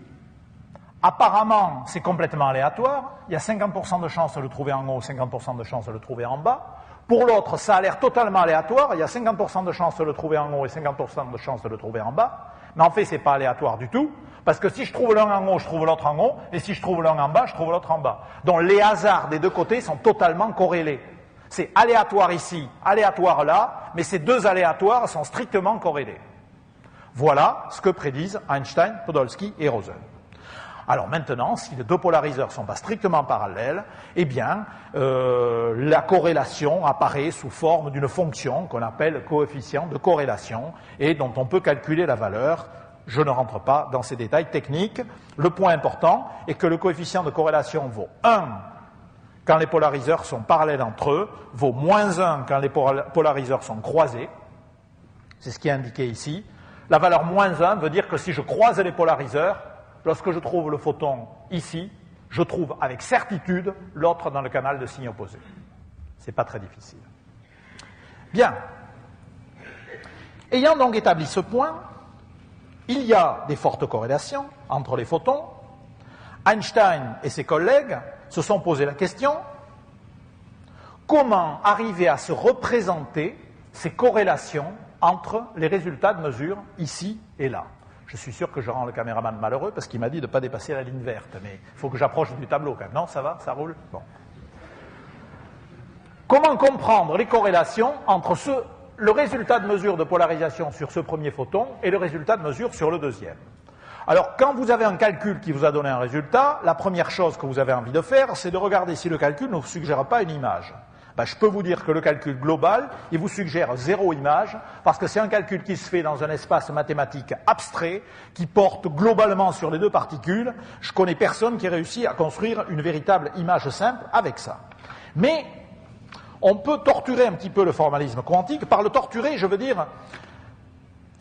apparemment c'est complètement aléatoire. Il y a 50% de chance de le trouver en haut, 50% de chance de le trouver en bas. Pour l'autre, ça a l'air totalement aléatoire. Il y a 50% de chance de le trouver en haut et 50% de chance de le trouver en bas. Mais en fait, ce n'est pas aléatoire du tout. Parce que si je trouve l'un en haut, je trouve l'autre en haut. Et si je trouve l'un en bas, je trouve l'autre en bas. Donc les hasards des deux côtés sont totalement corrélés. C'est aléatoire ici, aléatoire là, mais ces deux aléatoires sont strictement corrélés. Voilà ce que prédisent Einstein, Podolsky et Rosen. Alors maintenant, si les deux polariseurs ne sont pas strictement parallèles, eh bien, la corrélation apparaît sous forme d'une fonction qu'on appelle coefficient de corrélation et dont on peut calculer la valeur. Je ne rentre pas dans ces détails techniques. Le point important est que le coefficient de corrélation vaut 1 quand les polariseurs sont parallèles entre eux, vaut moins 1 quand les polariseurs sont croisés. C'est ce qui est indiqué ici. La valeur moins 1 veut dire que si je croise les polariseurs, lorsque je trouve le photon ici, je trouve avec certitude l'autre dans le canal de signe opposé. Ce n'est pas très difficile. Bien. Ayant donc établi ce point, il y a des fortes corrélations entre les photons. Einstein et ses collègues se sont posé la question, comment arriver à se représenter ces corrélations entre les résultats de mesure ici et là. Je suis sûr que je rends le caméraman malheureux parce qu'il m'a dit de ne pas dépasser la ligne verte, mais il faut que j'approche du tableau quand même. Non, ça va, ça roule? Bon. Comment comprendre les corrélations entre le résultat de mesure de polarisation sur ce premier photon et le résultat de mesure sur le deuxième? Alors, quand vous avez un calcul qui vous a donné un résultat, la première chose que vous avez envie de faire, c'est de regarder si le calcul ne vous suggère pas une image. Ben, je peux vous dire que le calcul global, il vous suggère 0 image, parce que c'est un calcul qui se fait dans un espace mathématique abstrait, qui porte globalement sur les deux particules. Je connais personne qui ait réussi à construire une véritable image simple avec ça. Mais on peut torturer un petit peu le formalisme quantique. Par le torturer, je veux dire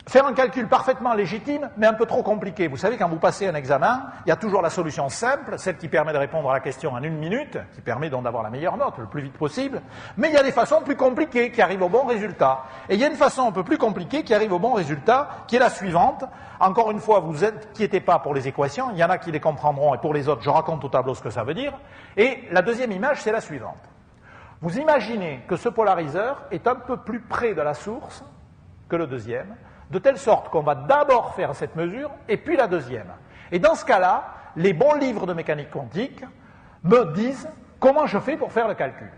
faire un calcul parfaitement légitime, mais un peu trop compliqué. Vous savez, quand vous passez un examen, il y a toujours la solution simple, celle qui permet de répondre à la question en 1 minute, qui permet donc d'avoir la meilleure note le plus vite possible, mais il y a des façons plus compliquées qui arrivent au bon résultat. Et il y a une façon un peu plus compliquée qui arrive au bon résultat, qui est la suivante. Encore une fois, vous inquiétez pas pour les équations, il y en a qui les comprendront, et pour les autres, je raconte au tableau ce que ça veut dire. Et la deuxième image, c'est la suivante. Vous imaginez que ce polariseur est un peu plus près de la source que le deuxième, de telle sorte qu'on va d'abord faire cette mesure, et puis la deuxième. Et dans ce cas-là, les bons livres de mécanique quantique me disent comment je fais pour faire le calcul.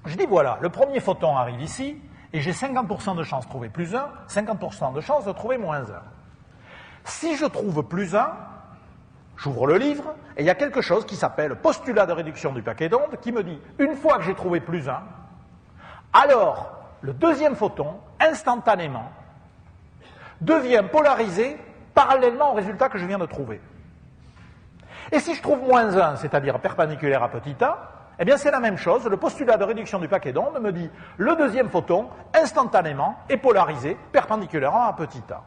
Je dis voilà, le premier photon arrive ici, et j'ai 50% de chance de trouver plus 1, 50% de chance de trouver moins 1. Si je trouve plus 1, j'ouvre le livre, et il y a quelque chose qui s'appelle postulat de réduction du paquet d'ondes, qui me dit, une fois que j'ai trouvé plus 1, alors le deuxième photon, instantanément, devient polarisé parallèlement au résultat que je viens de trouver. Et si je trouve moins 1, c'est-à-dire perpendiculaire à petit a, eh bien c'est la même chose. Le postulat de réduction du paquet d'ondes me dit le deuxième photon, instantanément, est polarisé perpendiculairement à petit a.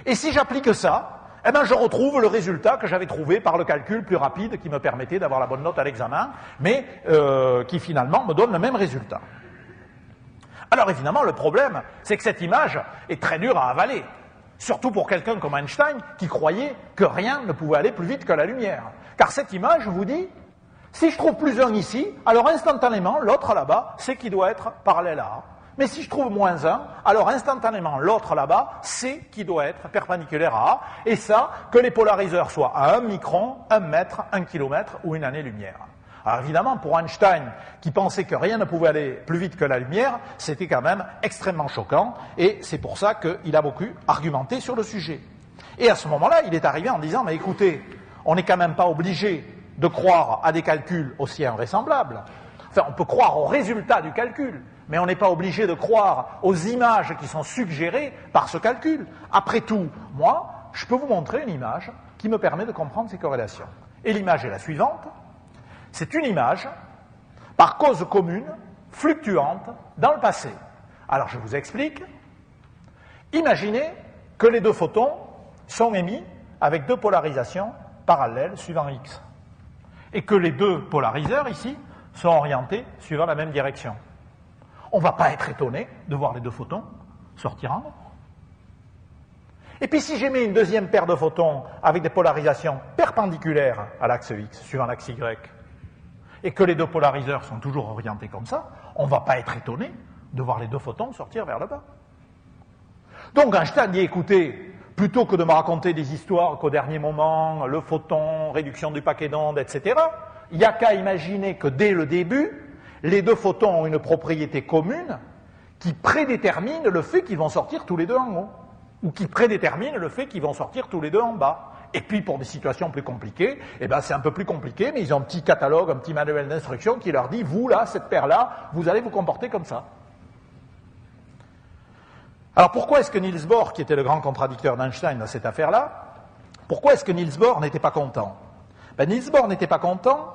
Et si j'applique ça, eh bien je retrouve le résultat que j'avais trouvé par le calcul plus rapide qui me permettait d'avoir la bonne note à l'examen, mais qui finalement me donne le même résultat. Alors évidemment, le problème, c'est que cette image est très dure à avaler. Surtout pour quelqu'un comme Einstein qui croyait que rien ne pouvait aller plus vite que la lumière. Car cette image vous dit, si je trouve plus 1 ici, alors instantanément, l'autre là-bas, c'est qui doit être parallèle à A. Mais si je trouve moins 1, alors instantanément, l'autre là-bas, c'est qui doit être perpendiculaire à A. Et ça, que les polariseurs soient à 1 micron, 1 mètre, 1 kilomètre ou une année-lumière. Alors évidemment, pour Einstein, qui pensait que rien ne pouvait aller plus vite que la lumière, c'était quand même extrêmement choquant, et c'est pour ça qu'il a beaucoup argumenté sur le sujet. Et à ce moment-là, il est arrivé en disant, mais écoutez, on n'est quand même pas obligé de croire à des calculs aussi invraisemblables. Enfin, on peut croire au résultat du calcul, mais on n'est pas obligé de croire aux images qui sont suggérées par ce calcul. Après tout, moi, je peux vous montrer une image qui me permet de comprendre ces corrélations. Et l'image est la suivante. C'est une image, par cause commune, fluctuante, dans le passé. Alors je vous explique. Imaginez que les deux photons sont émis avec deux polarisations parallèles suivant x. et que les deux polariseurs ici sont orientés suivant la même direction. On ne va pas être étonné de voir les deux photons sortir en or. Et puis si j'émets une deuxième paire de photons avec des polarisations perpendiculaires à l'axe X, suivant l'axe Y, et que les deux polariseurs sont toujours orientés comme ça, on ne va pas être étonné de voir les deux photons sortir vers le bas. Donc Einstein dit, écoutez, plutôt que de me raconter des histoires qu'au dernier moment, le photon, réduction du paquet d'ondes, etc., il n'y a qu'à imaginer que dès le début, les deux photons ont une propriété commune qui prédétermine le fait qu'ils vont sortir tous les deux en haut, ou qui prédétermine le fait qu'ils vont sortir tous les deux en bas. Et puis pour des situations plus compliquées, eh ben c'est un peu plus compliqué, mais ils ont un petit catalogue, un petit manuel d'instruction qui leur dit, vous là, cette paire-là, vous allez vous comporter comme ça. Alors pourquoi est-ce que Niels Bohr, qui était le grand contradicteur d'Einstein dans cette affaire-là, pourquoi est-ce que Niels Bohr n'était pas content? Niels Bohr n'était pas content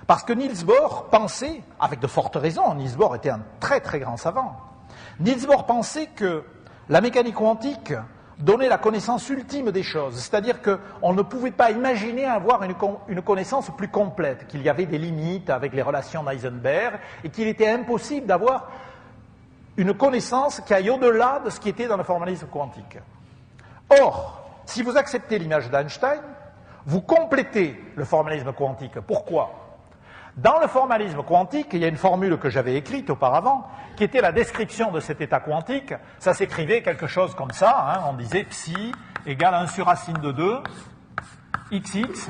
parce que Niels Bohr pensait, avec de fortes raisons, Niels Bohr était un très très grand savant, Niels Bohr pensait que la mécanique quantique donnait la connaissance ultime des choses, c'est-à-dire qu'on ne pouvait pas imaginer avoir une connaissance plus complète, qu'il y avait des limites avec les relations d'Heisenberg et qu'il était impossible d'avoir une connaissance qui aille au-delà de ce qui était dans le formalisme quantique. Or, si vous acceptez l'image d'Einstein, vous complétez le formalisme quantique. Pourquoi? Dans le formalisme quantique, il y a une formule que j'avais écrite auparavant, qui était la description de cet état quantique. Ça s'écrivait quelque chose comme ça, hein, on disait psi égale 1 sur racine de 2, xx,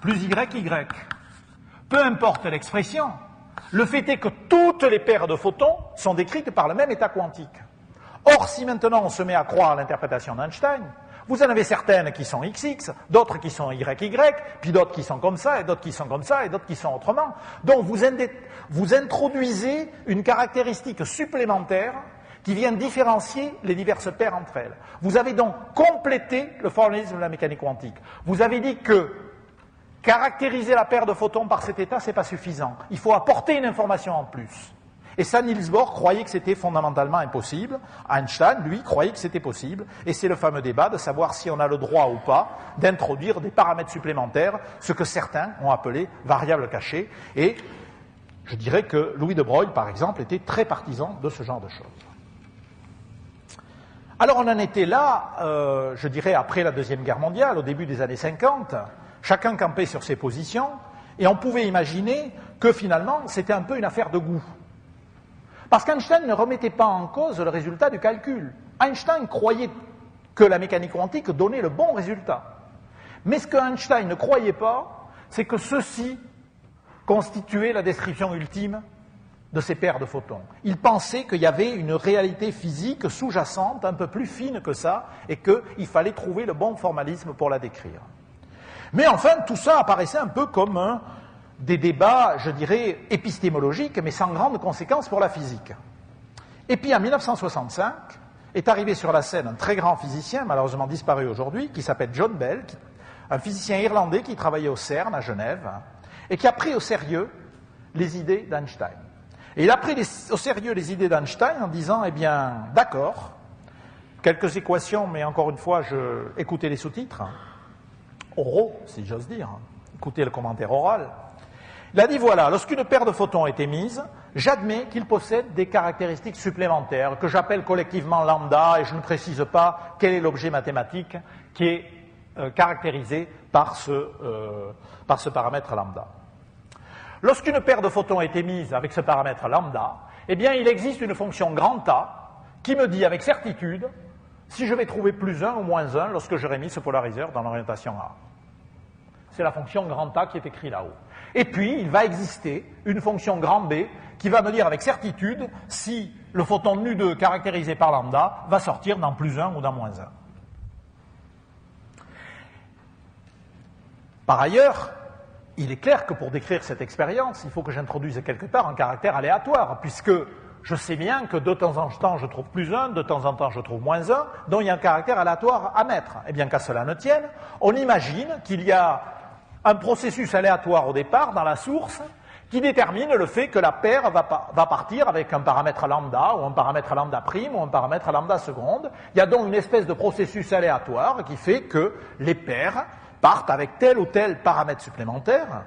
plus y, y. Peu importe l'expression, le fait est que toutes les paires de photons sont décrites par le même état quantique. Or, si maintenant on se met à croire à l'interprétation d'Einstein, vous en avez certaines qui sont XX, d'autres qui sont YY, puis d'autres qui sont comme ça, et d'autres qui sont comme ça, et d'autres qui sont autrement. Donc vous introduisez une caractéristique supplémentaire qui vient différencier les diverses paires entre elles. Vous avez donc complété le formalisme de la mécanique quantique. Vous avez dit que caractériser la paire de photons par cet état, ce n'est pas suffisant. Il faut apporter une information en plus. Et ça, Niels Bohr croyait que c'était fondamentalement impossible. Einstein, lui, croyait que c'était possible. Et c'est le fameux débat de savoir si on a le droit ou pas d'introduire des paramètres supplémentaires, ce que certains ont appelé variables cachées. Et je dirais que Louis de Broglie, par exemple, était très partisan de ce genre de choses. Alors on en était là, je dirais, après la Deuxième Guerre mondiale, au début des années 50. Chacun campait sur ses positions. Et on pouvait imaginer que finalement, c'était un peu une affaire de goût. Parce qu'Einstein ne remettait pas en cause le résultat du calcul. Einstein croyait que la mécanique quantique donnait le bon résultat. Mais ce que Einstein ne croyait pas, c'est que ceci constituait la description ultime de ces paires de photons. Il pensait qu'il y avait une réalité physique sous-jacente, un peu plus fine que ça, et qu'il fallait trouver le bon formalisme pour la décrire. Mais enfin, tout ça apparaissait un peu comme des débats, je dirais, épistémologiques, mais sans grande conséquence pour la physique. Et puis en 1965, est arrivé sur la scène un très grand physicien, malheureusement disparu aujourd'hui, qui s'appelle John Bell, un physicien irlandais qui travaillait au CERN à Genève, et qui a pris au sérieux les idées d'Einstein. Et il a pris au sérieux les idées d'Einstein en disant, eh bien, d'accord, quelques équations, mais encore une fois, écoutez les sous-titres, oraux, si j'ose dire, écoutez le commentaire oral. Il a dit, voilà, lorsqu'une paire de photons est émise, j'admets qu'il possède des caractéristiques supplémentaires que j'appelle collectivement lambda, et je ne précise pas quel est l'objet mathématique qui est caractérisé par ce paramètre lambda. Lorsqu'une paire de photons est émise avec ce paramètre lambda, eh bien, il existe une fonction grand A qui me dit avec certitude si je vais trouver plus 1 ou moins 1 lorsque j'aurai mis ce polariseur dans l'orientation A. C'est la fonction grand A qui est écrite là-haut. Et puis, il va exister une fonction grand B qui va me dire avec certitude si le photon nu2 caractérisé par lambda va sortir dans plus 1 ou dans moins 1. Par ailleurs, il est clair que pour décrire cette expérience, il faut que j'introduise quelque part un caractère aléatoire, puisque je sais bien que de temps en temps je trouve plus 1, de temps en temps je trouve moins 1, donc il y a un caractère aléatoire à mettre. Eh bien, qu'à cela ne tienne, on imagine qu'il y a un processus aléatoire au départ dans la source qui détermine le fait que la paire va partir avec un paramètre lambda ou un paramètre lambda prime ou un paramètre lambda seconde. Il y a donc une espèce de processus aléatoire qui fait que les paires partent avec tel ou tel paramètre supplémentaire,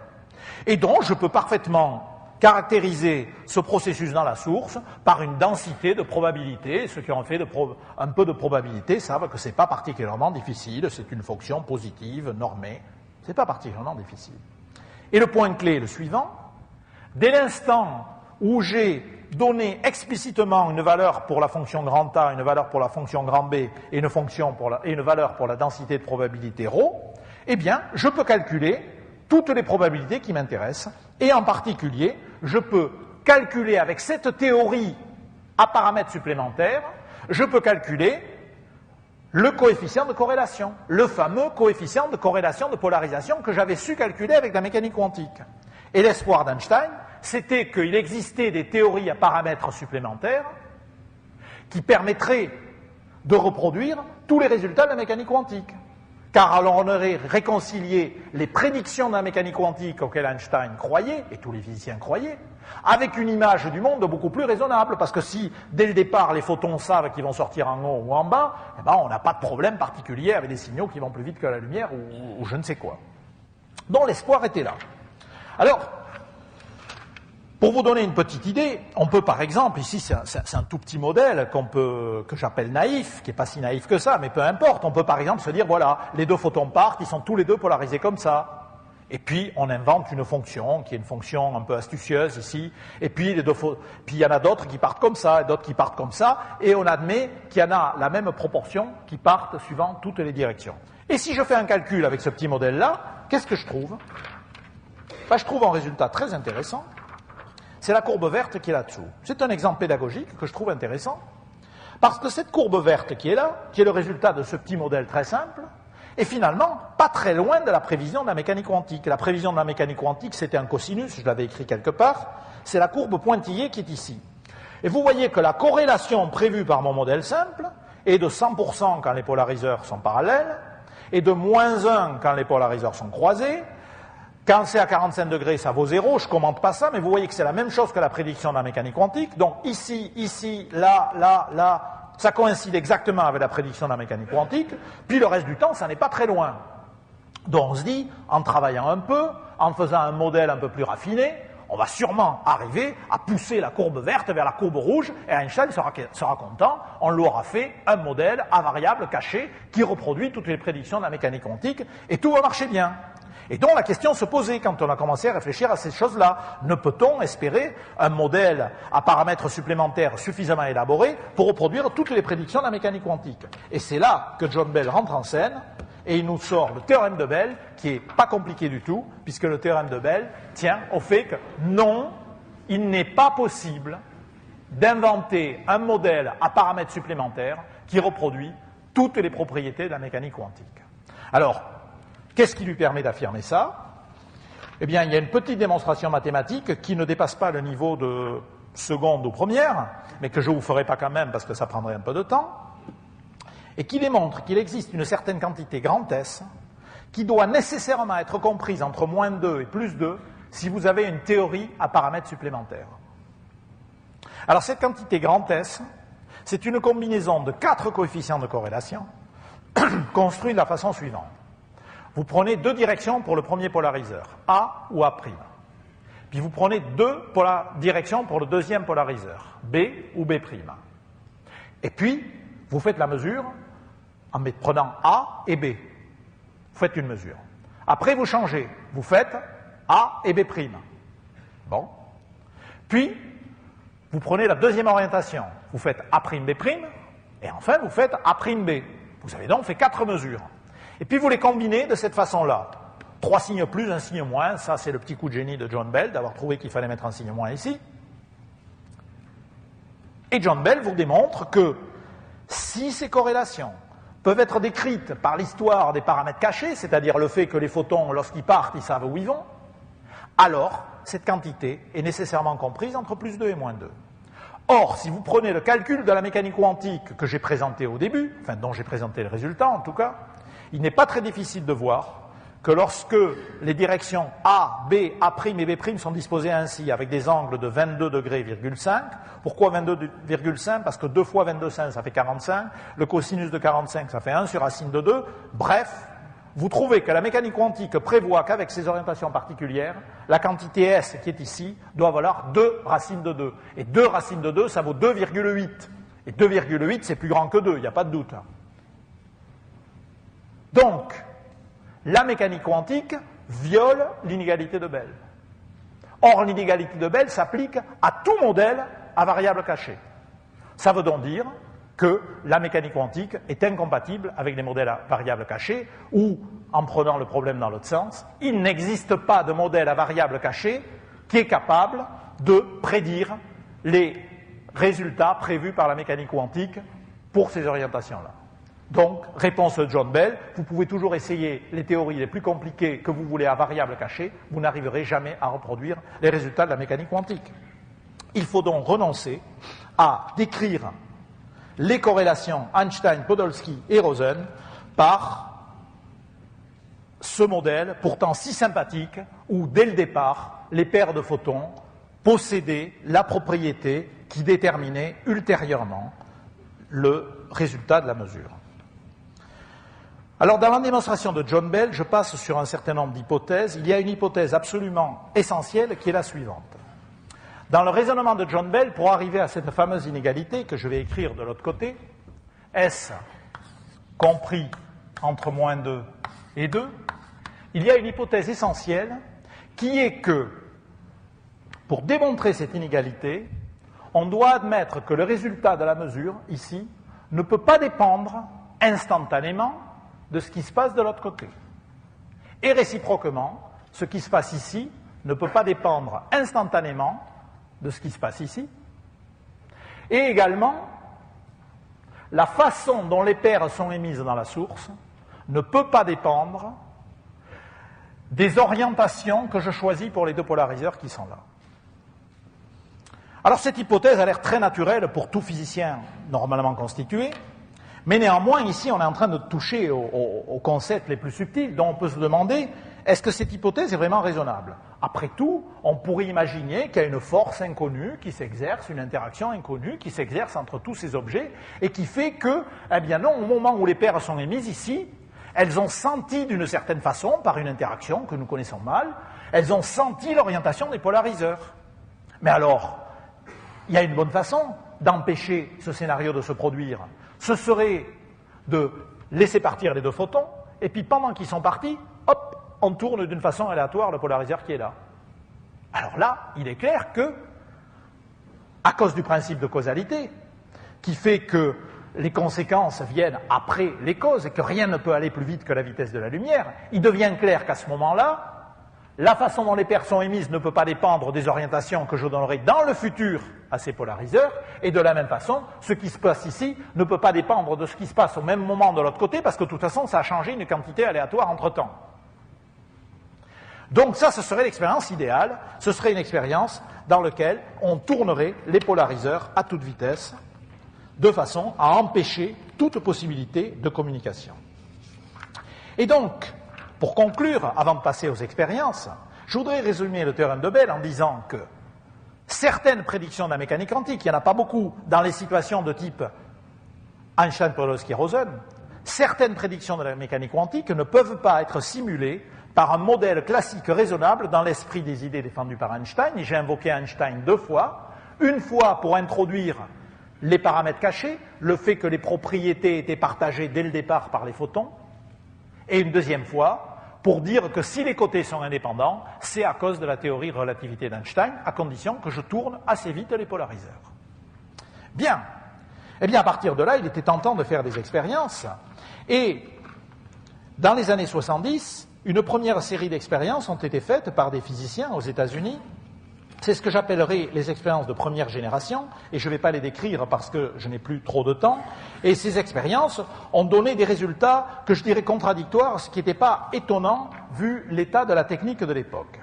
et donc je peux parfaitement caractériser ce processus dans la source par une densité de probabilité. Ceux qui ont fait un peu de probabilité savent que ce n'est pas particulièrement difficile, c'est une fonction positive, normée, ce n'est pas particulièrement difficile. Et le point clé est le suivant: dès l'instant où j'ai donné explicitement une valeur pour la fonction grand A, une valeur pour la fonction grand B et une valeur pour la densité de probabilité ρ, eh bien, je peux calculer toutes les probabilités qui m'intéressent, et en particulier, je peux calculer avec cette théorie à paramètres supplémentaires, je peux calculer le coefficient de corrélation, le fameux coefficient de corrélation de polarisation que j'avais su calculer avec la mécanique quantique. Et l'espoir d'Einstein, c'était qu'il existait des théories à paramètres supplémentaires qui permettraient de reproduire tous les résultats de la mécanique quantique. Car alors on aurait réconcilié les prédictions de la mécanique quantique auxquelles Einstein croyait, et tous les physiciens croyaient, avec une image du monde beaucoup plus raisonnable, parce que si, dès le départ, les photons savent qu'ils vont sortir en haut ou en bas, eh ben, on n'a pas de problème particulier avec des signaux qui vont plus vite que la lumière ou je ne sais quoi. Donc l'espoir était là. Alors, pour vous donner une petite idée, on peut par exemple, ici c'est un tout petit modèle que j'appelle naïf, qui n'est pas si naïf que ça, mais peu importe, on peut par exemple se dire, voilà, les deux photons partent, ils sont tous les deux polarisés comme ça. Et puis on invente une fonction, qui est une fonction un peu astucieuse ici, et puis il y en a d'autres qui partent comme ça, et d'autres qui partent comme ça, et on admet qu'il y en a la même proportion qui partent suivant toutes les directions. Et si je fais un calcul avec ce petit modèle-là, qu'est-ce que je trouve? Ben, je trouve un résultat très intéressant. C'est la courbe verte qui est là-dessous. C'est un exemple pédagogique que je trouve intéressant, parce que cette courbe verte qui est là, qui est le résultat de ce petit modèle très simple, est finalement pas très loin de la prévision de la mécanique quantique. La prévision de la mécanique quantique, c'était un cosinus, je l'avais écrit quelque part, c'est la courbe pointillée qui est ici. Et vous voyez que la corrélation prévue par mon modèle simple est de 100% quand les polariseurs sont parallèles, et de -1 quand les polariseurs sont croisés. Quand c'est à 45 degrés, ça vaut 0, je ne commente pas ça, mais vous voyez que c'est la même chose que la prédiction de la mécanique quantique. Donc ici, là, ça coïncide exactement avec la prédiction de la mécanique quantique, puis le reste du temps, ça n'est pas très loin. Donc on se dit, en travaillant un peu, en faisant un modèle un peu plus raffiné, on va sûrement arriver à pousser la courbe verte vers la courbe rouge, et Einstein sera content, on lui aura fait un modèle à variable cachée qui reproduit toutes les prédictions de la mécanique quantique, et tout va marcher bien. Et donc la question se posait quand on a commencé à réfléchir à ces choses-là. Ne peut-on espérer un modèle à paramètres supplémentaires suffisamment élaboré pour reproduire toutes les prédictions de la mécanique quantique? Et c'est là que John Bell rentre en scène et il nous sort le théorème de Bell, qui n'est pas compliqué du tout, puisque le théorème de Bell tient au fait que non, il n'est pas possible d'inventer un modèle à paramètres supplémentaires qui reproduit toutes les propriétés de la mécanique quantique. Alors, qu'est-ce qui lui permet d'affirmer ça? Eh bien, il y a une petite démonstration mathématique qui ne dépasse pas le niveau de seconde ou première, mais que je ne vous ferai pas quand même parce que ça prendrait un peu de temps, et qui démontre qu'il existe une certaine quantité grand S qui doit nécessairement être comprise entre -2 et +2 si vous avez une théorie à paramètres supplémentaires. Alors, cette quantité grand S, c'est une combinaison de 4 coefficients de corrélation construits de la façon suivante. Vous prenez 2 directions pour le premier polariseur, A ou A'. Puis vous prenez 2 directions pour le deuxième polariseur, B ou B'. Et puis, vous faites la mesure en prenant A et B. Vous faites une mesure. Après, vous changez. Vous faites A et B'. Bon. Puis, vous prenez la deuxième orientation. Vous faites A'B'. Et enfin, vous faites A'B. Vous avez donc fait 4 mesures. Et puis vous les combinez de cette façon-là. 3 signes plus, 1 signe moins, ça c'est le petit coup de génie de John Bell, d'avoir trouvé qu'il fallait mettre un signe moins ici. Et John Bell vous démontre que si ces corrélations peuvent être décrites par l'histoire des paramètres cachés, c'est-à-dire le fait que les photons, lorsqu'ils partent, ils savent où ils vont, alors cette quantité est nécessairement comprise entre +2 et -2. Or, si vous prenez le calcul de la mécanique quantique que j'ai présenté au début, enfin dont j'ai présenté le résultat en tout cas, il n'est pas très difficile de voir que lorsque les directions A, B, A' et B' sont disposées ainsi, avec des angles de 22 degrés,5, pourquoi 22,5? Parce que 2 fois 22,5, ça fait 45, le cosinus de 45, ça fait 1 sur racine de 2, bref, vous trouvez que la mécanique quantique prévoit qu'avec ces orientations particulières, la quantité S qui est ici doit valoir 2 racines de 2. Et 2 racines de 2, ça vaut 2,8. Et 2,8, c'est plus grand que 2, il n'y a pas de doute. Donc, la mécanique quantique viole l'inégalité de Bell. Or, l'inégalité de Bell s'applique à tout modèle à variable cachée. Ça veut donc dire que la mécanique quantique est incompatible avec les modèles à variable cachée, ou, en prenant le problème dans l'autre sens, il n'existe pas de modèle à variable cachée qui est capable de prédire les résultats prévus par la mécanique quantique pour ces orientations-là. Donc, réponse de John Bell, vous pouvez toujours essayer les théories les plus compliquées que vous voulez à variable cachée, vous n'arriverez jamais à reproduire les résultats de la mécanique quantique. Il faut donc renoncer à décrire les corrélations Einstein, Podolsky et Rosen par ce modèle pourtant si sympathique où, dès le départ, les paires de photons possédaient la propriété qui déterminait ultérieurement le résultat de la mesure. Alors, dans la démonstration de John Bell, je passe sur un certain nombre d'hypothèses. Il y a une hypothèse absolument essentielle qui est la suivante. Dans le raisonnement de John Bell, pour arriver à cette fameuse inégalité que je vais écrire de l'autre côté, S compris entre moins 2 et 2, il y a une hypothèse essentielle qui est que, pour démontrer cette inégalité, on doit admettre que le résultat de la mesure, ici, ne peut pas dépendre instantanément de ce qui se passe de l'autre côté. Et réciproquement, ce qui se passe ici ne peut pas dépendre instantanément de ce qui se passe ici. Et également, la façon dont les paires sont émises dans la source ne peut pas dépendre des orientations que je choisis pour les deux polariseurs qui sont là. Alors cette hypothèse a l'air très naturelle pour tout physicien normalement constitué, mais néanmoins ici on est en train de toucher aux concepts les plus subtils dont on peut se demander est-ce que cette hypothèse est vraiment raisonnable? Après tout, on pourrait imaginer qu'il y a une force inconnue qui s'exerce, une interaction inconnue qui s'exerce entre tous ces objets et qui fait que, eh bien non, au moment où les paires sont émises ici, elles ont senti d'une certaine façon, par une interaction que nous connaissons mal, elles ont senti l'orientation des polariseurs. Mais alors, il y a une bonne façon d'empêcher ce scénario de se produire. Ce serait de laisser partir les deux photons, et puis pendant qu'ils sont partis, hop, on tourne d'une façon aléatoire le polariseur qui est là. Alors là, il est clair que, à cause du principe de causalité, qui fait que les conséquences viennent après les causes et que rien ne peut aller plus vite que la vitesse de la lumière, il devient clair qu'à ce moment-là, la façon dont les paires sont émises ne peut pas dépendre des orientations que je donnerai dans le futur à ces polariseurs, et de la même façon, ce qui se passe ici ne peut pas dépendre de ce qui se passe au même moment de l'autre côté, parce que de toute façon, ça a changé une quantité aléatoire entre-temps. Donc ça, ce serait l'expérience idéale, ce serait une expérience dans laquelle on tournerait les polariseurs à toute vitesse, de façon à empêcher toute possibilité de communication. Et donc, pour conclure, avant de passer aux expériences, je voudrais résumer le théorème de Bell en disant que certaines prédictions de la mécanique quantique, il n'y en a pas beaucoup dans les situations de type Einstein, Podolsky, Rosen, certaines prédictions de la mécanique quantique ne peuvent pas être simulées par un modèle classique raisonnable dans l'esprit des idées défendues par Einstein, et j'ai invoqué Einstein deux fois, une fois pour introduire les paramètres cachés, le fait que les propriétés étaient partagées dès le départ par les photons, et une deuxième fois pour dire que si les côtés sont indépendants, c'est à cause de la théorie de relativité d'Einstein, à condition que je tourne assez vite les polariseurs. Bien. Eh bien, à partir de là, il était tentant de faire des expériences, et dans les années 70, une première série d'expériences ont été faites par des physiciens aux États-Unis. C'est ce que j'appellerai les expériences de première génération, et je ne vais pas les décrire parce que je n'ai plus trop de temps. Et ces expériences ont donné des résultats que je dirais contradictoires, ce qui n'était pas étonnant vu l'état de la technique de l'époque.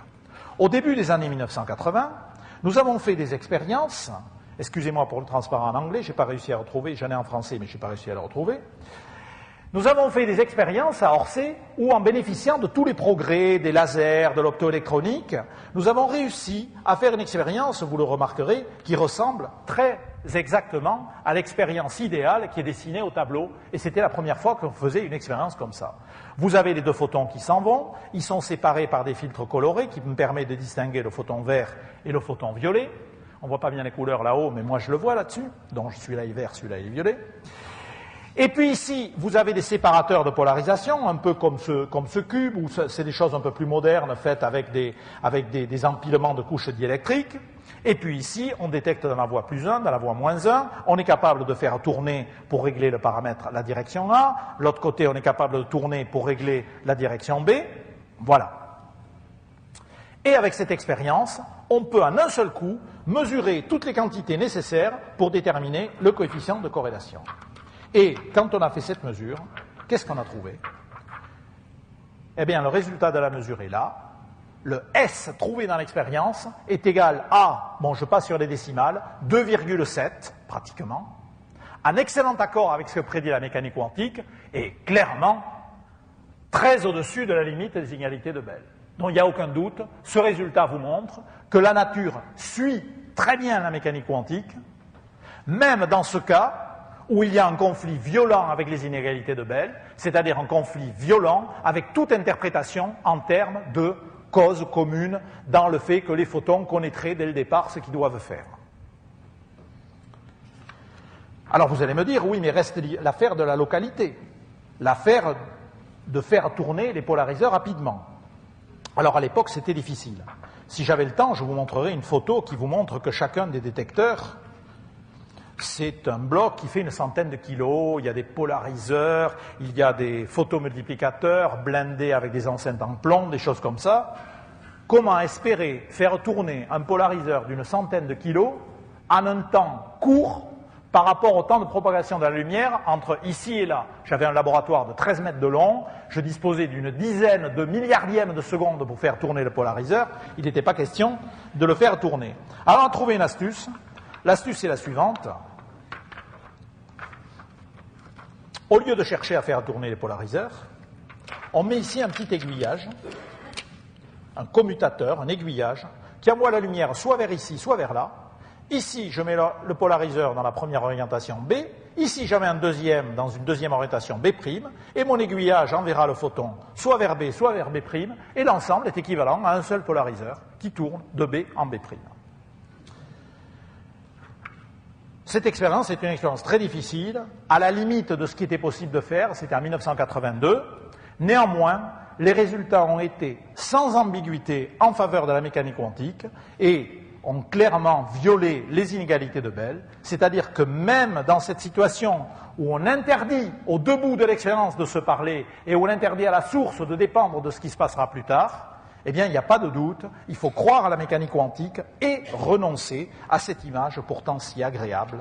Au début des années 1980, nous avons fait des expériences, excusez-moi pour le transparent en anglais, je n'ai pas réussi à retrouver, j'en ai en français mais je n'ai pas réussi à le retrouver. Nous avons fait des expériences à Orsay où, en bénéficiant de tous les progrès, des lasers, de l'optoélectronique, nous avons réussi à faire une expérience, vous le remarquerez, qui ressemble très exactement à l'expérience idéale qui est dessinée au tableau. Et c'était la première fois qu'on faisait une expérience comme ça. Vous avez les deux photons qui s'en vont, ils sont séparés par des filtres colorés qui me permettent de distinguer le photon vert et le photon violet. On ne voit pas bien les couleurs là-haut, mais moi je le vois là-dessus. Donc celui-là est vert, celui-là est violet. Et puis ici, vous avez des séparateurs de polarisation, un peu comme ce cube, où c'est des choses un peu plus modernes faites avec des empilements de couches diélectriques. Et puis ici, on détecte dans la voie +1, dans la voie -1. On est capable de faire tourner pour régler le paramètre la direction A. L'autre côté, on est capable de tourner pour régler la direction B. Voilà. Et avec cette expérience, on peut en un seul coup mesurer toutes les quantités nécessaires pour déterminer le coefficient de corrélation. Et quand on a fait cette mesure, qu'est-ce qu'on a trouvé? Eh bien, le résultat de la mesure est là. Le S trouvé dans l'expérience est égal à, bon, je passe sur les décimales, 2,7 pratiquement, en excellent accord avec ce que prédit la mécanique quantique, et clairement très au-dessus de la limite des inégalités de Bell. Donc il n'y a aucun doute, ce résultat vous montre que la nature suit très bien la mécanique quantique, même dans ce cas où il y a un conflit violent avec les inégalités de Bell, c'est-à-dire un conflit violent avec toute interprétation en termes de cause commune dans le fait que les photons connaîtraient dès le départ ce qu'ils doivent faire. Alors vous allez me dire, oui, mais reste l'affaire de la localité, l'affaire de faire tourner les polariseurs rapidement. Alors à l'époque, c'était difficile. Si j'avais le temps, je vous montrerai une photo qui vous montre que chacun des détecteurs, c'est un bloc qui fait une centaine de kilos, il y a des polariseurs, il y a des photomultiplicateurs blindés avec des enceintes en plomb, des choses comme ça. Comment espérer faire tourner un polariseur d'une centaine de kilos en un temps court par rapport au temps de propagation de la lumière entre ici et là? J'avais un laboratoire de 13 mètres de long, je disposais d'une dizaine de milliardièmes de secondes pour faire tourner le polariseur, il n'était pas question de le faire tourner. Alors on a trouvé une astuce. L'astuce est la suivante. Au lieu de chercher à faire tourner les polariseurs, on met ici un petit aiguillage, un commutateur, un aiguillage, qui envoie la lumière soit vers ici, soit vers là. Ici, je mets le polariseur dans la première orientation B. Ici, j'en mets un deuxième dans une deuxième orientation B', et mon aiguillage enverra le photon soit vers B, soit vers B', et l'ensemble est équivalent à un seul polariseur qui tourne de B en B'. Cette expérience est une expérience très difficile, à la limite de ce qui était possible de faire, c'était en 1982. Néanmoins, les résultats ont été sans ambiguïté en faveur de la mécanique quantique et ont clairement violé les inégalités de Bell, c'est-à-dire que même dans cette situation où on interdit aux deux bouts de l'expérience de se parler et où on interdit à la source de dépendre de ce qui se passera plus tard, eh bien, il n'y a pas de doute, il faut croire à la mécanique quantique et renoncer à cette image pourtant si agréable,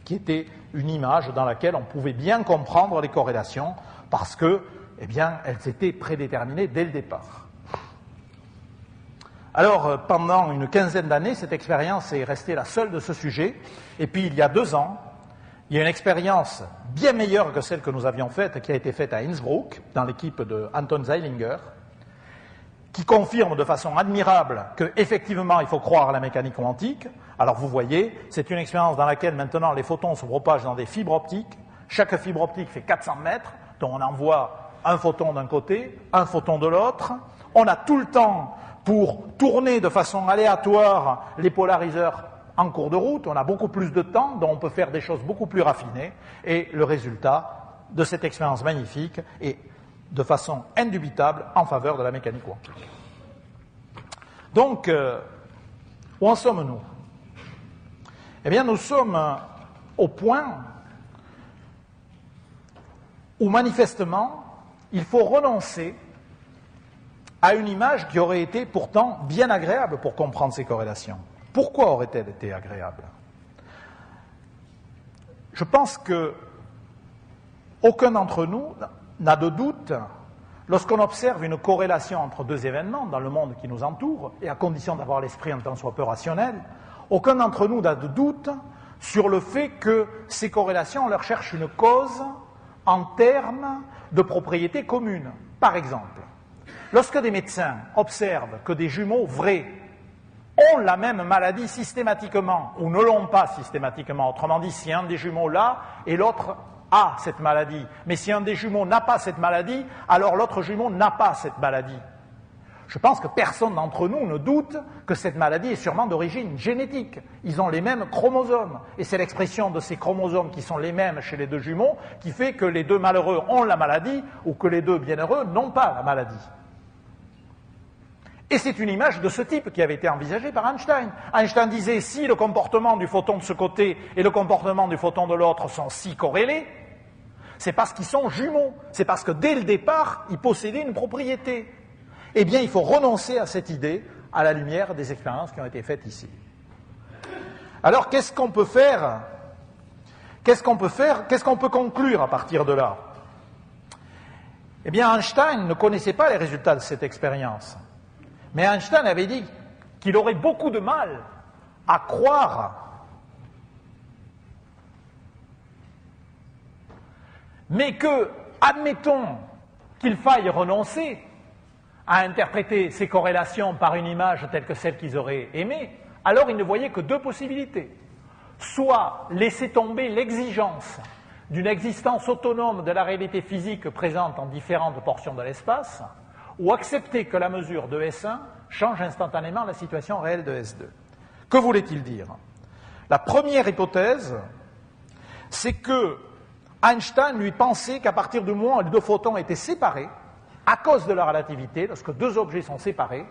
qui était une image dans laquelle on pouvait bien comprendre les corrélations, parce que, eh bien, elles étaient prédéterminées dès le départ. Alors, pendant une quinzaine d'années, cette expérience est restée la seule de ce sujet, et puis il y a 2 ans, il y a une expérience bien meilleure que celle que nous avions faite, qui a été faite à Innsbruck, dans l'équipe de Anton Zeilinger, qui confirme de façon admirable qu'effectivement il faut croire à la mécanique quantique. Alors vous voyez, c'est une expérience dans laquelle maintenant les photons se propagent dans des fibres optiques. Chaque fibre optique fait 400 mètres, donc on envoie un photon d'un côté, un photon de l'autre. On a tout le temps pour tourner de façon aléatoire les polariseurs en cours de route. On a beaucoup plus de temps, donc on peut faire des choses beaucoup plus raffinées. Et le résultat de cette expérience magnifique est de façon indubitable en faveur de la mécanique quantique. Donc, où en sommes-nous? Eh bien, nous sommes au point où, manifestement, il faut renoncer à une image qui aurait été pourtant bien agréable pour comprendre ces corrélations. Pourquoi aurait-elle été agréable? Je pense que aucun d'entre nous n'a de doute, lorsqu'on observe une corrélation entre 2 événements dans le monde qui nous entoure, et à condition d'avoir l'esprit un tant soit peu rationnel, aucun d'entre nous n'a de doute sur le fait que ces corrélations, on leur cherche une cause en termes de propriétés communes. Par exemple, lorsque des médecins observent que des jumeaux vrais ont la même maladie systématiquement ou ne l'ont pas systématiquement, autrement dit, si un des jumeaux l'a et l'autre a cette maladie, mais si un des jumeaux n'a pas cette maladie, alors l'autre jumeau n'a pas cette maladie. Je pense que personne d'entre nous ne doute que cette maladie est sûrement d'origine génétique. Ils ont les mêmes chromosomes. Et c'est l'expression de ces chromosomes qui sont les mêmes chez les deux jumeaux qui fait que les deux malheureux ont la maladie ou que les deux bienheureux n'ont pas la maladie. Et c'est une image de ce type qui avait été envisagée par Einstein. Einstein disait, si le comportement du photon de ce côté et le comportement du photon de l'autre sont si corrélés, c'est parce qu'ils sont jumeaux. C'est parce que dès le départ, ils possédaient une propriété. Eh bien, il faut renoncer à cette idée à la lumière des expériences qui ont été faites ici. Alors, qu'est-ce qu'on peut faire? Qu'est-ce qu'on peut conclure à partir de là? Eh bien, Einstein ne connaissait pas les résultats de cette expérience. Mais Einstein avait dit qu'il aurait beaucoup de mal à croire, mais que, admettons qu'il faille renoncer à interpréter ces corrélations par une image telle que celle qu'ils auraient aimée, alors il ne voyait que deux possibilités. Soit laisser tomber l'exigence d'une existence autonome de la réalité physique présente en différentes portions de l'espace, ou accepter que la mesure de S1 change instantanément la situation réelle de S2. Que voulait-il dire? La première hypothèse, c'est que Einstein lui pensait qu'à partir du moment où les deux photons étaient séparés, à cause de la relativité, lorsque deux objets sont séparés,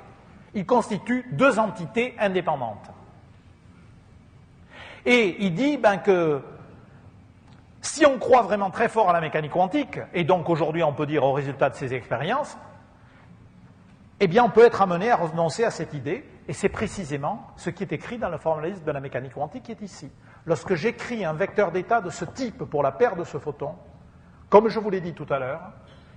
ils constituent deux entités indépendantes. Et il dit que si on croit vraiment très fort à la mécanique quantique, et donc aujourd'hui on peut dire au résultat de ces expériences, eh bien on peut être amené à renoncer à cette idée, et c'est précisément ce qui est écrit dans le formalisme de la mécanique quantique qui est ici. Lorsque j'écris un vecteur d'état de ce type pour la paire de ce photon, comme je vous l'ai dit tout à l'heure,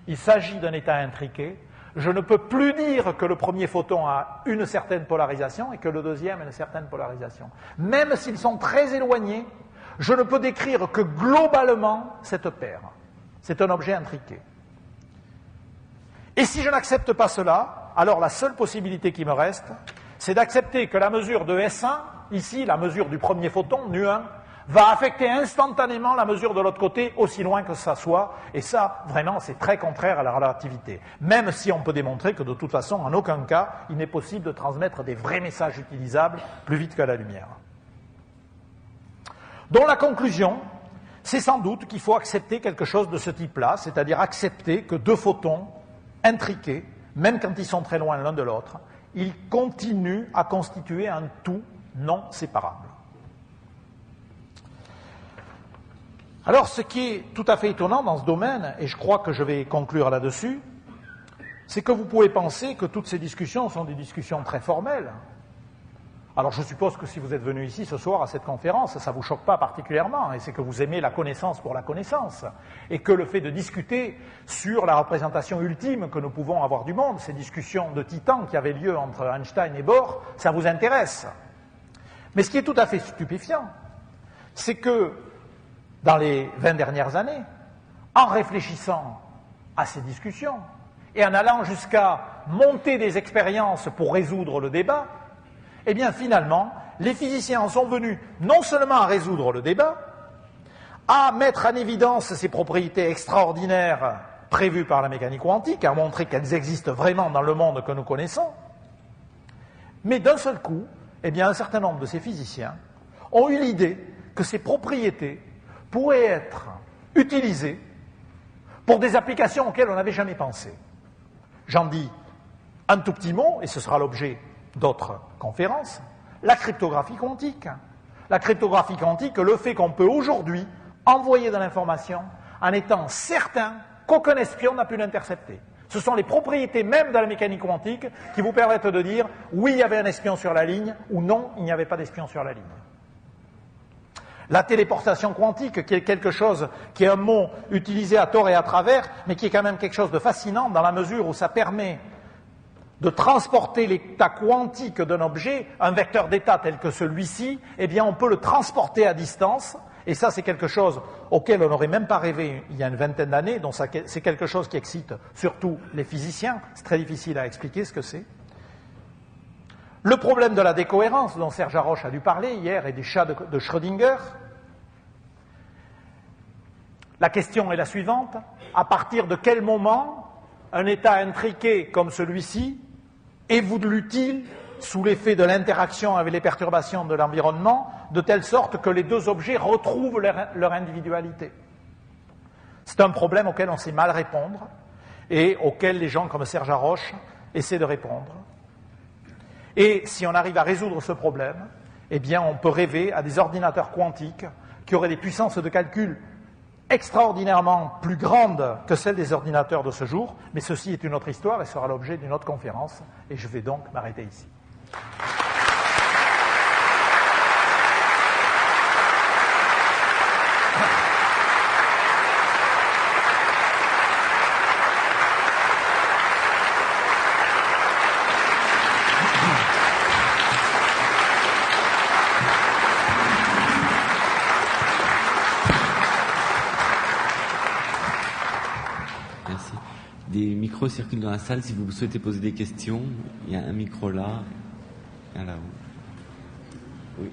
il s'agit d'un état intriqué. Je ne peux plus dire que le premier photon a une certaine polarisation et que le deuxième a une certaine polarisation. Même s'ils sont très éloignés, je ne peux décrire que globalement cette paire. C'est un objet intriqué. Et si je n'accepte pas cela, alors la seule possibilité qui me reste, c'est d'accepter que la mesure de S1, ici la mesure du premier photon, nu1, va affecter instantanément la mesure de l'autre côté, aussi loin que ça soit, et ça, vraiment, c'est très contraire à la relativité. Même si on peut démontrer que, de toute façon, en aucun cas, il n'est possible de transmettre des vrais messages utilisables plus vite que la lumière. Donc la conclusion, c'est sans doute qu'il faut accepter quelque chose de ce type-là, c'est-à-dire accepter que deux photons intriqués, même quand ils sont très loin l'un de l'autre, ils continuent à constituer un tout non séparable. Alors, ce qui est tout à fait étonnant dans ce domaine, et je crois que je vais conclure là-dessus, c'est que vous pouvez penser que toutes ces discussions sont des discussions très formelles. Alors, je suppose que si vous êtes venu ici ce soir à cette conférence, ça ne vous choque pas particulièrement, et c'est que vous aimez la connaissance pour la connaissance, et que le fait de discuter sur la représentation ultime que nous pouvons avoir du monde, ces discussions de titans qui avaient lieu entre Einstein et Bohr, ça vous intéresse. Mais ce qui est tout à fait stupéfiant, c'est que dans les 20 dernières années, en réfléchissant à ces discussions et en allant jusqu'à monter des expériences pour résoudre le débat, eh bien finalement, les physiciens en sont venus non seulement à résoudre le débat, à mettre en évidence ces propriétés extraordinaires prévues par la mécanique quantique, à montrer qu'elles existent vraiment dans le monde que nous connaissons, mais d'un seul coup, eh bien un certain nombre de ces physiciens ont eu l'idée que ces propriétés pourraient être utilisées pour des applications auxquelles on n'avait jamais pensé. J'en dis un tout petit mot, et ce sera l'objet d'autres conférences, la cryptographie quantique. La cryptographie quantique, le fait qu'on peut aujourd'hui envoyer de l'information en étant certain qu'aucun espion n'a pu l'intercepter. Ce sont les propriétés même de la mécanique quantique qui vous permettent de dire oui, il y avait un espion sur la ligne, ou non, il n'y avait pas d'espion sur la ligne. La téléportation quantique, qui est quelque chose, qui est un mot utilisé à tort et à travers, mais qui est quand même quelque chose de fascinant dans la mesure où ça permet de transporter l'état quantique d'un objet, un vecteur d'état tel que celui-ci, eh bien on peut le transporter à distance Et ça, c'est quelque chose auquel on n'aurait même pas rêvé il y a une vingtaine d'années, donc c'est quelque chose qui excite surtout les physiciens. C'est très difficile à expliquer ce que c'est. Le problème de la décohérence, dont Serge Haroche a dû parler hier, et des chats de Schrödinger. La question est la suivante. À partir de quel moment un état intriqué comme celui-ci évolue-t-il sous l'effet de l'interaction avec les perturbations de l'environnement, de telle sorte que les deux objets retrouvent leur individualité? C'est un problème auquel on sait mal répondre et auquel les gens comme Serge Haroche essaient de répondre. Et si on arrive à résoudre ce problème, eh bien on peut rêver à des ordinateurs quantiques qui auraient des puissances de calcul extraordinairement plus grandes que celles des ordinateurs de ce jour, mais ceci est une autre histoire et sera l'objet d'une autre conférence, et je vais donc m'arrêter ici. Merci. Des micros circulent dans la salle. Si vous souhaitez poser des questions, il y a un micro là, un là-haut. Oui.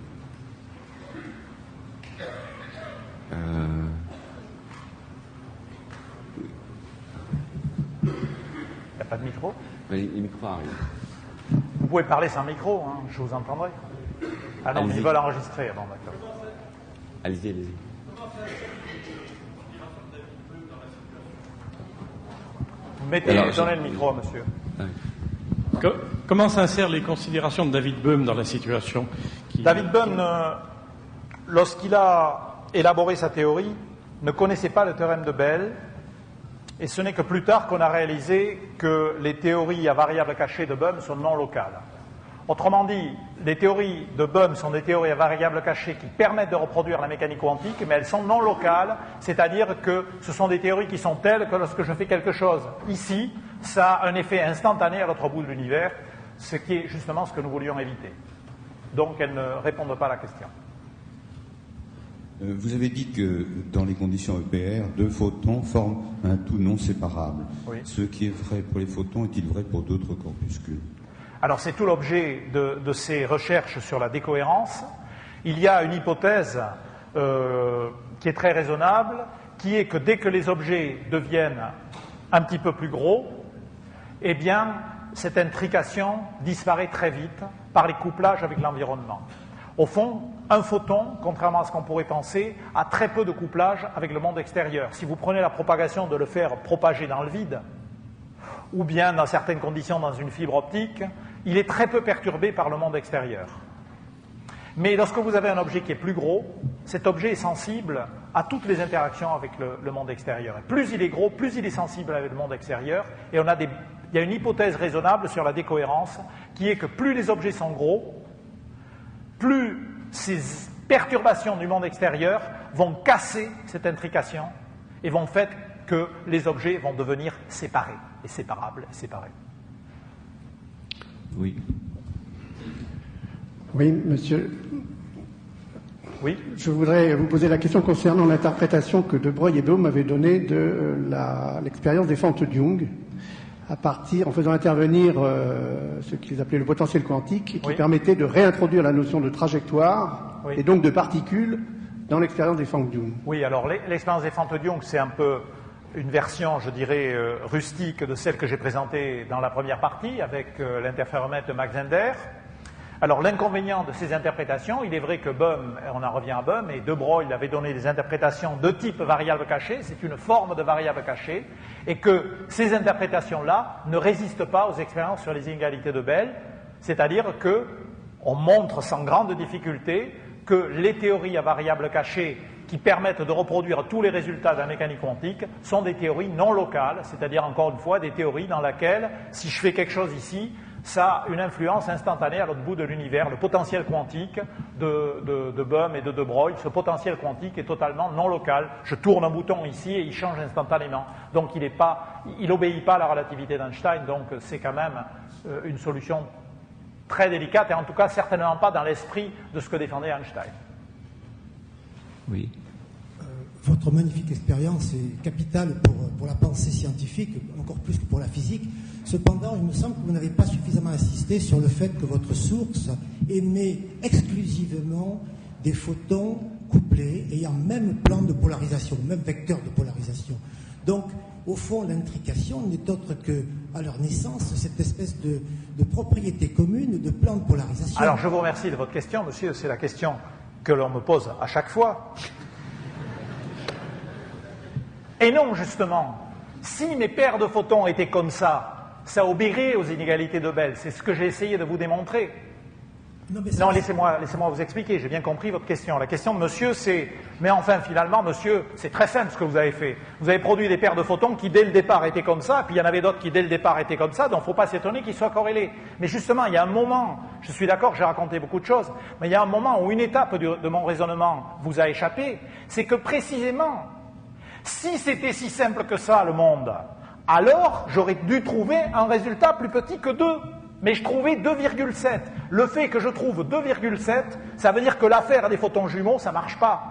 Il n'y a pas de micro? Les micros arrivent. Vous pouvez parler sans micro, hein, je vous entendrai. Ah non, ils veulent enregistrer, bon, d'accord. Allez-y, allez-y. Donnez le micro, monsieur. Comment s'insèrent les considérations de David Bohm dans la situation David Bohm, lorsqu'il a élaboré sa théorie, ne connaissait pas le théorème de Bell, et ce n'est que plus tard qu'on a réalisé que les théories à variables cachées de Bohm sont non locales. Autrement dit, les théories de Bohm sont des théories à variables cachées qui permettent de reproduire la mécanique quantique, mais elles sont non locales, c'est-à-dire que ce sont des théories qui sont telles que lorsque je fais quelque chose ici, ça a un effet instantané à l'autre bout de l'univers, ce qui est justement ce que nous voulions éviter. Donc elles ne répondent pas à la question. Vous avez dit que dans les conditions EPR, deux photons forment un tout non séparable. Oui. Ce qui est vrai pour les photons est-il vrai pour d'autres corpuscules? Alors c'est tout l'objet de ces recherches sur la décohérence. Il y a une hypothèse qui est très raisonnable, qui est que dès que les objets deviennent un petit peu plus gros, eh bien cette intrication disparaît très vite par les couplages avec l'environnement. Au fond, un photon, contrairement à ce qu'on pourrait penser, a très peu de couplage avec le monde extérieur. Si vous prenez la propagation de le faire propager dans le vide, ou bien dans certaines conditions dans une fibre optique, il est très peu perturbé par le monde extérieur. Mais lorsque vous avez un objet qui est plus gros, cet objet est sensible à toutes les interactions avec le monde extérieur. Et plus il est gros, plus il est sensible avec le monde extérieur. Et il y a une hypothèse raisonnable sur la décohérence qui est que plus les objets sont gros, plus ces perturbations du monde extérieur vont casser cette intrication et vont faire que les objets vont devenir séparés, et séparables, et séparés. Oui. Oui, monsieur. Oui. Je voudrais vous poser la question concernant l'interprétation que De Broglie et Bohm avaient donnée de l'expérience des fentes de Young, en faisant intervenir ce qu'ils appelaient le potentiel quantique, qui permettait de réintroduire la notion de trajectoire et donc de particules dans l'expérience des fentes de Young. Oui, alors l'expérience des fentes de Young, c'est un peu une version, je dirais, rustique de celle que j'ai présentée dans la première partie avec l'interféromètre de Mach-Zehnder. Alors l'inconvénient de ces interprétations, il est vrai que Bohm, on en revient à Bohm, et De Broglie avait donné des interprétations de type variable cachée, c'est une forme de variable cachée, et que ces interprétations-là ne résistent pas aux expériences sur les inégalités de Bell, c'est-à-dire qu'on montre sans grande difficulté que les théories à variable cachée qui permettent de reproduire tous les résultats de la mécanique quantique sont des théories non locales, c'est-à-dire encore une fois des théories dans lesquelles, si je fais quelque chose ici, ça a une influence instantanée à l'autre bout de l'univers. Le potentiel quantique de Bohm et de Broglie, ce potentiel quantique est totalement non local. Je tourne un bouton ici et il change instantanément. Donc il n'obéit pas à la relativité d'Einstein, donc c'est quand même une solution très délicate et en tout cas certainement pas dans l'esprit de ce que défendait Einstein. Oui. Votre magnifique expérience est capitale pour la pensée scientifique, encore plus que pour la physique. Cependant, il me semble que vous n'avez pas suffisamment insisté sur le fait que votre source émet exclusivement des photons couplés ayant même plan de polarisation, même vecteur de polarisation. Donc, au fond, l'intrication n'est autre que, à leur naissance, cette espèce de propriété commune de plan de polarisation. Alors, je vous remercie de votre question, monsieur. C'est la question que l'on me pose à chaque fois. Et non, justement, si mes paires de photons étaient comme ça obéirait aux inégalités de Bell. C'est ce que j'ai essayé de vous démontrer. Non, laissez-moi vous expliquer, j'ai bien compris votre question. La question de monsieur, c'est, mais enfin, finalement, monsieur, c'est très simple ce que vous avez fait. Vous avez produit des paires de photons qui, dès le départ, étaient comme ça, puis il y en avait d'autres qui, dès le départ, étaient comme ça, donc il ne faut pas s'étonner qu'ils soient corrélés. Mais justement, il y a un moment, je suis d'accord, j'ai raconté beaucoup de choses, mais il y a un moment où une étape de mon raisonnement vous a échappé, c'est que précisément, si c'était si simple que ça, le monde, alors j'aurais dû trouver un résultat plus petit que 2. Mais je trouvais 2,7. Le fait que je trouve 2,7, ça veut dire que l'affaire des photons jumeaux, ça ne marche pas.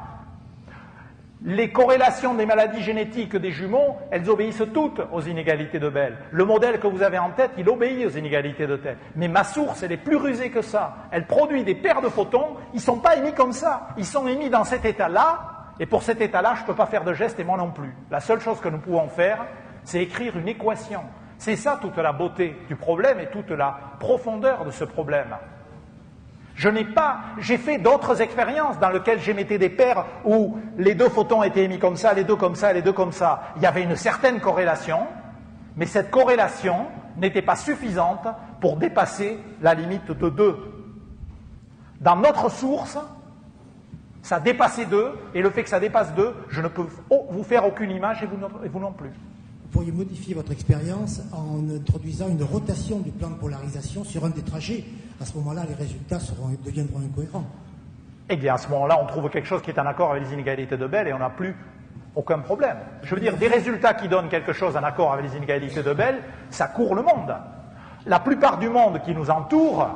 Les corrélations des maladies génétiques des jumeaux, elles obéissent toutes aux inégalités de Bell. Le modèle que vous avez en tête, il obéit aux inégalités de Bell. Mais ma source, elle est plus rusée que ça. Elle produit des paires de photons, ils ne sont pas émis comme ça. Ils sont émis dans cet état-là, et pour cet état-là, je ne peux pas faire de geste, et moi non plus. La seule chose que nous pouvons faire, c'est écrire une équation. C'est ça toute la beauté du problème et toute la profondeur de ce problème. J'ai fait d'autres expériences dans lesquelles j'émettais des paires où les deux photons étaient émis comme ça, les deux comme ça, les deux comme ça. Il y avait une certaine corrélation, mais cette corrélation n'était pas suffisante pour dépasser la limite de 2. Dans notre source, ça dépassait 2, et le fait que ça dépasse 2, je ne peux vous faire aucune image et vous non plus. Vous pourriez modifier votre expérience en introduisant une rotation du plan de polarisation sur un des trajets. À ce moment-là, les résultats deviendront incohérents. Eh bien, à ce moment-là, on trouve quelque chose qui est en accord avec les inégalités de Bell et on n'a plus aucun problème. Je veux dire, des résultats qui donnent quelque chose en accord avec les inégalités de Bell, ça court le monde. La plupart du monde qui nous entoure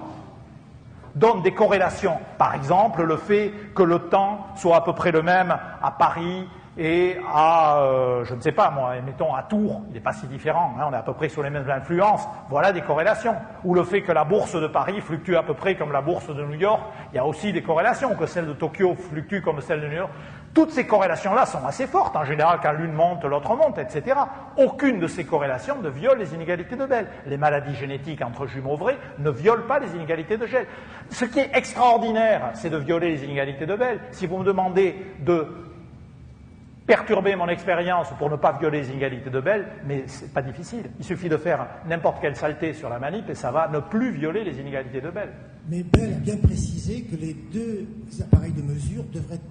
donne des corrélations. Par exemple, le fait que le temps soit à peu près le même à Paris et à, je ne sais pas moi, mettons à Tours, il n'est pas si différent, hein, on est à peu près sur les mêmes influences, voilà des corrélations. Ou le fait que la bourse de Paris fluctue à peu près comme la bourse de New York, il y a aussi des corrélations, que celle de Tokyo fluctue comme celle de New York. Toutes ces corrélations-là sont assez fortes, en général quand l'une monte, l'autre monte, etc. Aucune de ces corrélations ne viole les inégalités de Bell. Les maladies génétiques entre jumeaux vrais ne violent pas les inégalités de Bell. Ce qui est extraordinaire, c'est de violer les inégalités de Bell. Si vous me demandez de perturber mon expérience pour ne pas violer les inégalités de Bell, mais c'est pas difficile. Il suffit de faire n'importe quelle saleté sur la manip et ça va ne plus violer les inégalités de Bell. Mais Bell a bien précisé que les deux appareils de mesure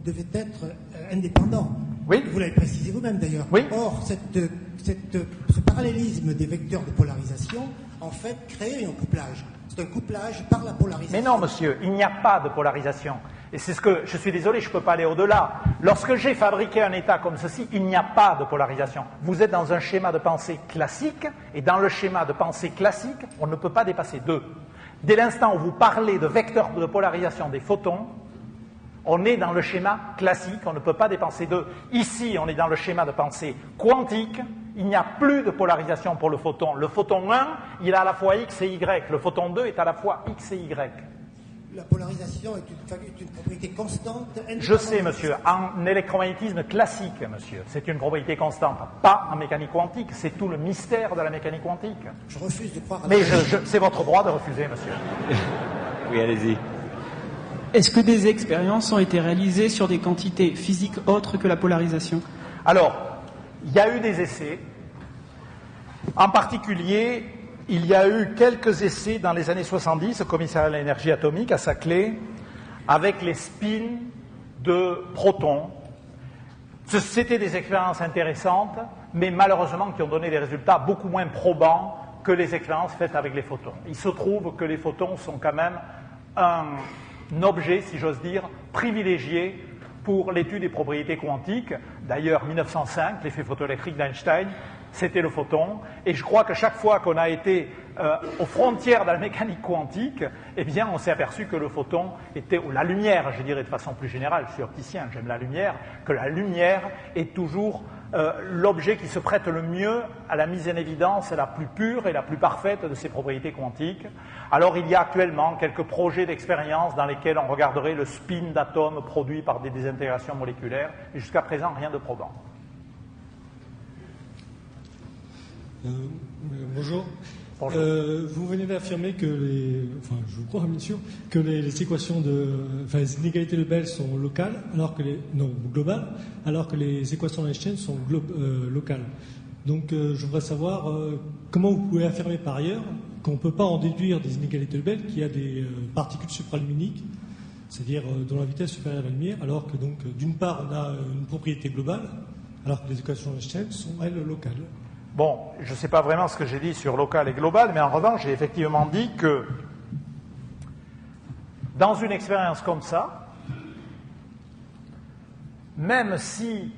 devaient être indépendants. Oui. Vous l'avez précisé vous-même d'ailleurs. Oui. Or, ce parallélisme des vecteurs de polarisation, en fait, crée un couplage. C'est un couplage par la polarisation. Mais non, monsieur, il n'y a pas de polarisation. Et c'est ce que, je suis désolé, je ne peux pas aller au-delà. Lorsque j'ai fabriqué un état comme ceci, il n'y a pas de polarisation. Vous êtes dans un schéma de pensée classique, et dans le schéma de pensée classique, on ne peut pas dépasser 2. Dès l'instant où vous parlez de vecteurs de polarisation des photons, on est dans le schéma classique, on ne peut pas dépasser 2. Ici, on est dans le schéma de pensée quantique, il n'y a plus de polarisation pour le photon. Le photon 1, il a à la fois X et Y. Le photon 2 est à la fois X et Y. La polarisation est une propriété constante. Je sais, monsieur, en électromagnétisme classique, monsieur, c'est une propriété constante, pas en mécanique quantique. C'est tout le mystère de la mécanique quantique. Je refuse de croire à... Mais c'est votre droit de refuser, monsieur. Oui, allez-y. Est-ce que des expériences ont été réalisées sur des quantités physiques autres que la polarisation? Alors, il y a eu des essais. En particulier, il y a eu quelques essais dans les années 70 au commissariat à l'énergie atomique, à Saclay, avec les spins de protons. C'était des expériences intéressantes, mais malheureusement qui ont donné des résultats beaucoup moins probants que les expériences faites avec les photons. Il se trouve que les photons sont quand même un objet, si j'ose dire, privilégié pour l'étude des propriétés quantiques. D'ailleurs, 1905, l'effet photoélectrique d'Einstein, c'était le photon. Et je crois que chaque fois qu'on a été aux frontières de la mécanique quantique, eh bien, on s'est aperçu que le photon était, ou la lumière, je dirais de façon plus générale, je suis opticien, j'aime la lumière, que la lumière est toujours l'objet qui se prête le mieux à la mise en évidence la plus pure et la plus parfaite de ses propriétés quantiques. Alors il y a actuellement quelques projets d'expérience dans lesquels on regarderait le spin d'atomes produit par des désintégrations moléculaires, et jusqu'à présent rien de probant. Bonjour. Bonjour. Vous venez d'affirmer que je vous crois bien sûr, que les équations les inégalités de Bell sont locales, globales, alors que les équations d'Einstein sont locales. Donc je voudrais savoir comment vous pouvez affirmer par ailleurs qu'on ne peut pas en déduire des inégalités de Bell qu'il y a des particules supraluminiques, c'est-à-dire dont la vitesse est supérieure à la lumière, alors que donc d'une part on a une propriété globale, alors que les équations d'Einstein sont elles locales. Bon, je ne sais pas vraiment ce que j'ai dit sur local et global, mais en revanche, j'ai effectivement dit que dans une expérience comme ça, même si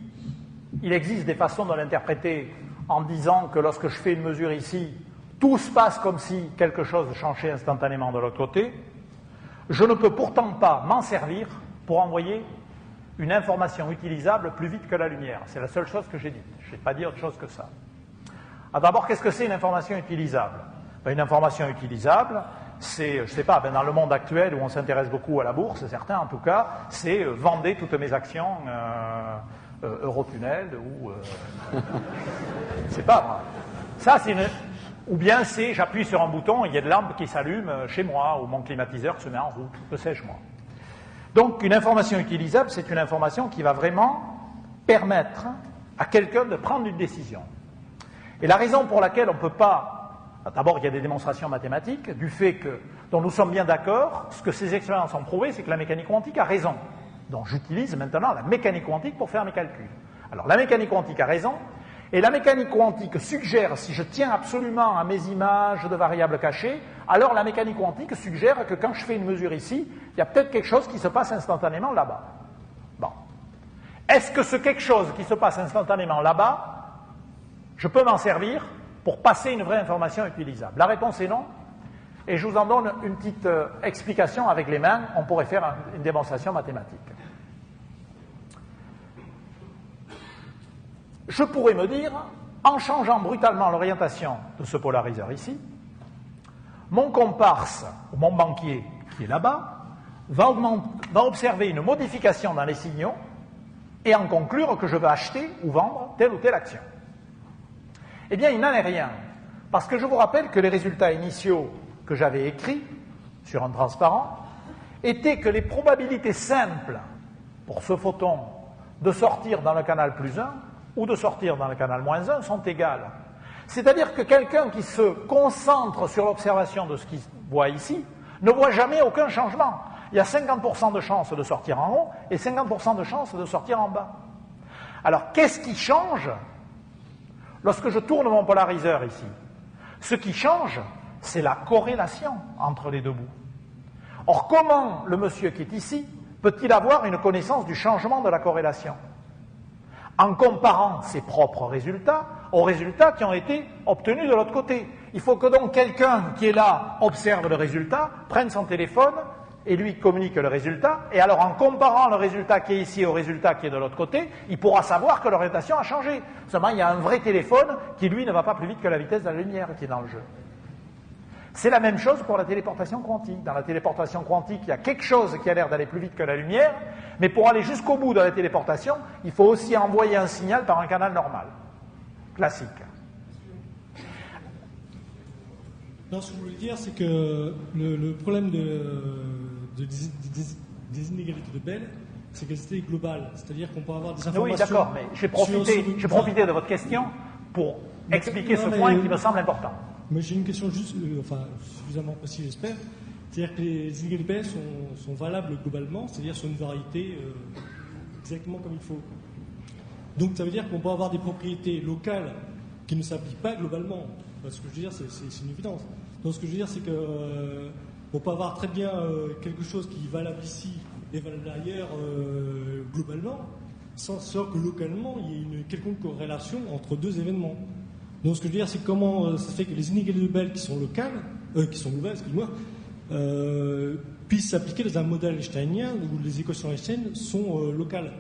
il existe des façons de l'interpréter en disant que lorsque je fais une mesure ici, tout se passe comme si quelque chose changeait instantanément de l'autre côté, je ne peux pourtant pas m'en servir pour envoyer une information utilisable plus vite que la lumière. C'est la seule chose que j'ai dite. Je n'ai pas dit autre chose que ça. Alors d'abord, qu'est-ce que c'est une information utilisable? Une information utilisable, c'est, je ne sais pas, dans le monde actuel où on s'intéresse beaucoup à la bourse, certains en tout cas, c'est vendez toutes mes actions Eurotunnel ou... c'est pas moi. Ça, c'est une... Ou bien c'est, j'appuie sur un bouton et il y a de lampe qui s'allume chez moi ou mon climatiseur se met en route, que sais-je moi. Donc une information utilisable, c'est une information qui va vraiment permettre à quelqu'un de prendre une décision. Et la raison pour laquelle on ne peut pas... D'abord, il y a des démonstrations mathématiques du fait que, dont nous sommes bien d'accord, ce que ces expériences ont prouvé, c'est que la mécanique quantique a raison. Donc j'utilise maintenant la mécanique quantique pour faire mes calculs. Alors la mécanique quantique a raison, et la mécanique quantique suggère, si je tiens absolument à mes images de variables cachées, alors la mécanique quantique suggère que quand je fais une mesure ici, il y a peut-être quelque chose qui se passe instantanément là-bas. Bon. Est-ce que ce quelque chose qui se passe instantanément là-bas, je peux m'en servir pour passer une vraie information utilisable? La réponse est non. Et je vous en donne une petite explication avec les mains. On pourrait faire une démonstration mathématique. Je pourrais me dire, en changeant brutalement l'orientation de ce polariseur ici, mon comparse, ou mon banquier qui est là-bas, va observer une modification dans les signaux et en conclure que je veux acheter ou vendre telle ou telle action. Eh bien, il n'en est rien, parce que je vous rappelle que les résultats initiaux que j'avais écrits sur un transparent étaient que les probabilités simples pour ce photon de sortir dans le canal plus 1 ou de sortir dans le canal moins 1 sont égales. C'est-à-dire que quelqu'un qui se concentre sur l'observation de ce qu'il voit ici ne voit jamais aucun changement. Il y a 50% de chances de sortir en haut et 50% de chances de sortir en bas. Alors, qu'est-ce qui change lorsque je tourne mon polariseur ici? Ce qui change, c'est la corrélation entre les deux bouts. Or, comment le monsieur qui est ici peut-il avoir une connaissance du changement de la corrélation? En comparant ses propres résultats aux résultats qui ont été obtenus de l'autre côté. Il faut que donc quelqu'un qui est là observe le résultat, prenne son téléphone et lui communique le résultat, et alors en comparant le résultat qui est ici au résultat qui est de l'autre côté, il pourra savoir que l'orientation a changé. Seulement, il y a un vrai téléphone qui, lui, ne va pas plus vite que la vitesse de la lumière qui est dans le jeu. C'est la même chose pour la téléportation quantique. Dans la téléportation quantique, il y a quelque chose qui a l'air d'aller plus vite que la lumière, mais pour aller jusqu'au bout de la téléportation, il faut aussi envoyer un signal par un canal normal, classique. Non, ce que je voulais dire, c'est que le problème des inégalités de Bell, c'est qu'elles étaient globales. C'est-à-dire qu'on peut avoir des informations... Oui, d'accord, mais j'ai profité de votre question pour expliquer ce point qui me semble important. Mais j'ai une question juste, suffisamment précise, j'espère. C'est-à-dire que les inégalités de Bell sont valables globalement, c'est-à-dire sur une variété exactement comme il faut. Donc ça veut dire qu'on peut avoir des propriétés locales qui ne s'appliquent pas globalement. Ce que je veux dire, c'est une évidence. Donc ce que je veux dire, c'est que on peut avoir très bien quelque chose qui est valable ici est valable ailleurs globalement, sans que localement il y ait une quelconque corrélation entre deux événements. Donc ce que je veux dire, c'est comment ça fait que les inégalités de Bell qui sont globales, excuse-moi, puissent s'appliquer dans un modèle einsteinien où les équations einsteiniennes sont locales.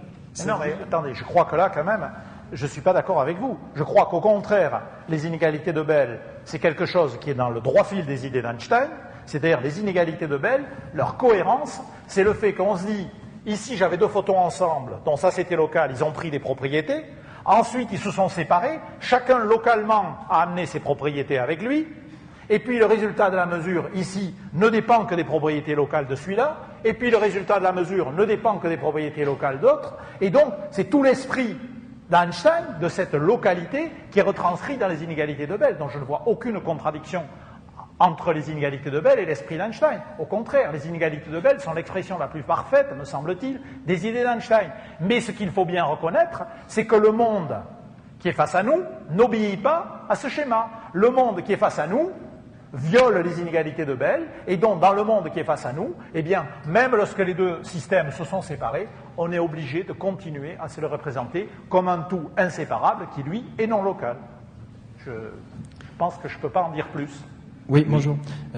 Non, mais attendez, je crois que là, quand même, je ne suis pas d'accord avec vous. Je crois qu'au contraire, les inégalités de Bell, c'est quelque chose qui est dans le droit fil des idées d'Einstein, c'est-à-dire les inégalités de Bell, leur cohérence, c'est le fait qu'on se dit, ici j'avais deux photons ensemble, donc ça c'était local, ils ont pris des propriétés, ensuite ils se sont séparés, chacun localement a amené ses propriétés avec lui, et puis le résultat de la mesure ici ne dépend que des propriétés locales de celui-là, et puis le résultat de la mesure ne dépend que des propriétés locales d'autres, et donc c'est tout l'esprit d'Einstein, de cette localité, qui est retranscrit dans les inégalités de Bell. Donc je ne vois aucune contradiction entre les inégalités de Bell et l'esprit d'Einstein. Au contraire, les inégalités de Bell sont l'expression la plus parfaite, me semble-t-il, des idées d'Einstein. Mais ce qu'il faut bien reconnaître, c'est que le monde qui est face à nous n'obéit pas à ce schéma. Le monde qui est face à nous viole les inégalités de Bell, et donc dans le monde qui est face à nous, eh bien, même lorsque les deux systèmes se sont séparés, on est obligé de continuer à se le représenter comme un tout inséparable qui, lui, est non local. Je pense que je ne peux pas en dire plus. Oui, bonjour.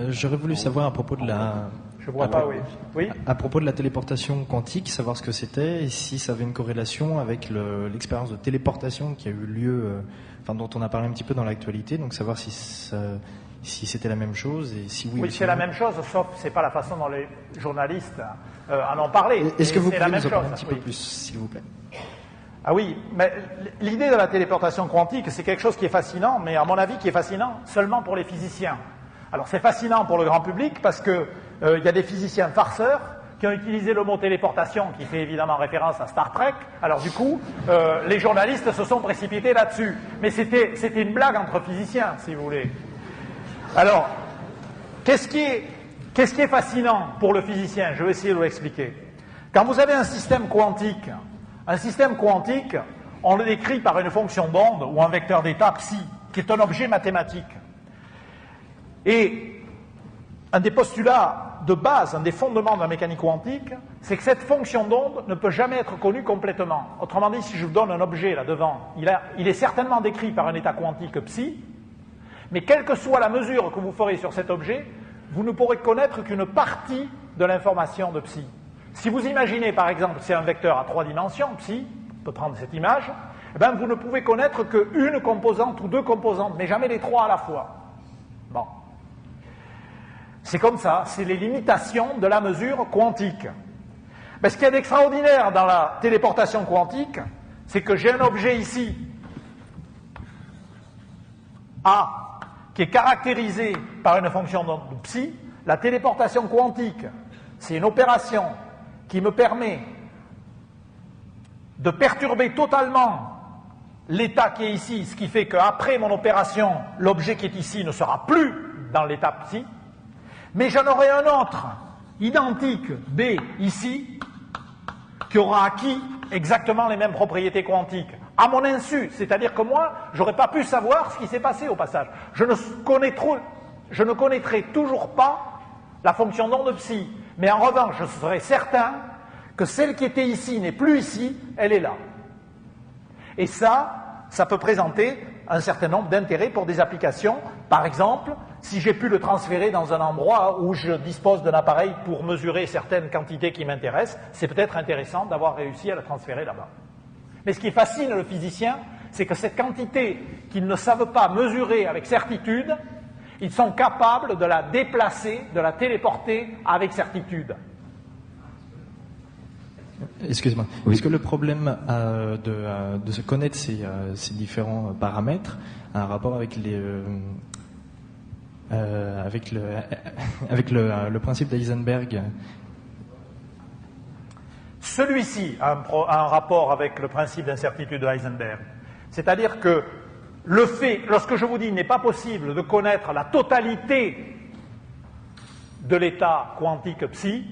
J'aurais voulu savoir à propos de la... Je vois pas, oui. Oui. À propos de la téléportation quantique, savoir ce que c'était et si ça avait une corrélation avec l'expérience de téléportation qui a eu lieu, dont on a parlé un petit peu dans l'actualité, donc savoir si c'était la même chose et si oui. Oui, c'est la même chose, sauf que ce n'est pas la façon dont les journalistes en ont parlé. Est-ce que vous pouvez nous en parler un petit peu plus, s'il vous plaît? Ah oui, mais l'idée de la téléportation quantique, c'est quelque chose qui est fascinant, mais à mon avis qui est fascinant seulement pour les physiciens. Alors c'est fascinant pour le grand public parce que il y a des physiciens farceurs qui ont utilisé le mot téléportation, qui fait évidemment référence à Star Trek. Alors du coup, les journalistes se sont précipités là-dessus. Mais c'était une blague entre physiciens, si vous voulez. Alors, qu'est-ce qui est fascinant pour le physicien? Je vais essayer de vous l'expliquer. Quand vous avez un système quantique, on le décrit par une fonction d'onde ou un vecteur d'état psi, qui est un objet mathématique. Et un des postulats de base, un des fondements de la mécanique quantique, c'est que cette fonction d'onde ne peut jamais être connue complètement. Autrement dit, si je vous donne un objet là devant, il est certainement décrit par un état quantique psi, mais quelle que soit la mesure que vous ferez sur cet objet, vous ne pourrez connaître qu'une partie de l'information de psi. Si vous imaginez par exemple que c'est un vecteur à 3 dimensions, psi, on peut prendre cette image, eh bien, vous ne pouvez connaître qu'une composante ou deux composantes, mais jamais les trois à la fois. Bon. C'est comme ça, c'est les limitations de la mesure quantique. Mais ce qu'il y a d'extraordinaire dans la téléportation quantique, c'est que j'ai un objet ici, A, qui est caractérisé par une fonction de psi. La téléportation quantique, c'est une opération qui me permet de perturber totalement l'état qui est ici, ce qui fait qu'après mon opération, l'objet qui est ici ne sera plus dans l'état psi, mais j'en aurai un autre, identique, B, ici, qui aura acquis exactement les mêmes propriétés quantiques, à mon insu, c'est-à-dire que moi, je n'aurais pas pu savoir ce qui s'est passé au passage. Je ne connaîtrai toujours pas la fonction d'onde psi, mais en revanche, je serai certain que celle qui était ici n'est plus ici, elle est là. Et ça peut présenter un certain nombre d'intérêts pour des applications. Par exemple, si j'ai pu le transférer dans un endroit où je dispose d'un appareil pour mesurer certaines quantités qui m'intéressent, c'est peut-être intéressant d'avoir réussi à le transférer là-bas. Mais ce qui fascine le physicien, c'est que cette quantité qu'ils ne savent pas mesurer avec certitude, ils sont capables de la déplacer, de la téléporter avec certitude. Excusez-moi. Oui. Est-ce que le problème de se connaître ces différents paramètres a un rapport avec le principe d'Heisenberg? Celui-ci a un rapport avec le principe d'incertitude de Heisenberg. C'est-à-dire que le fait, lorsque je vous dis qu'il n'est pas possible de connaître la totalité de l'état quantique psi,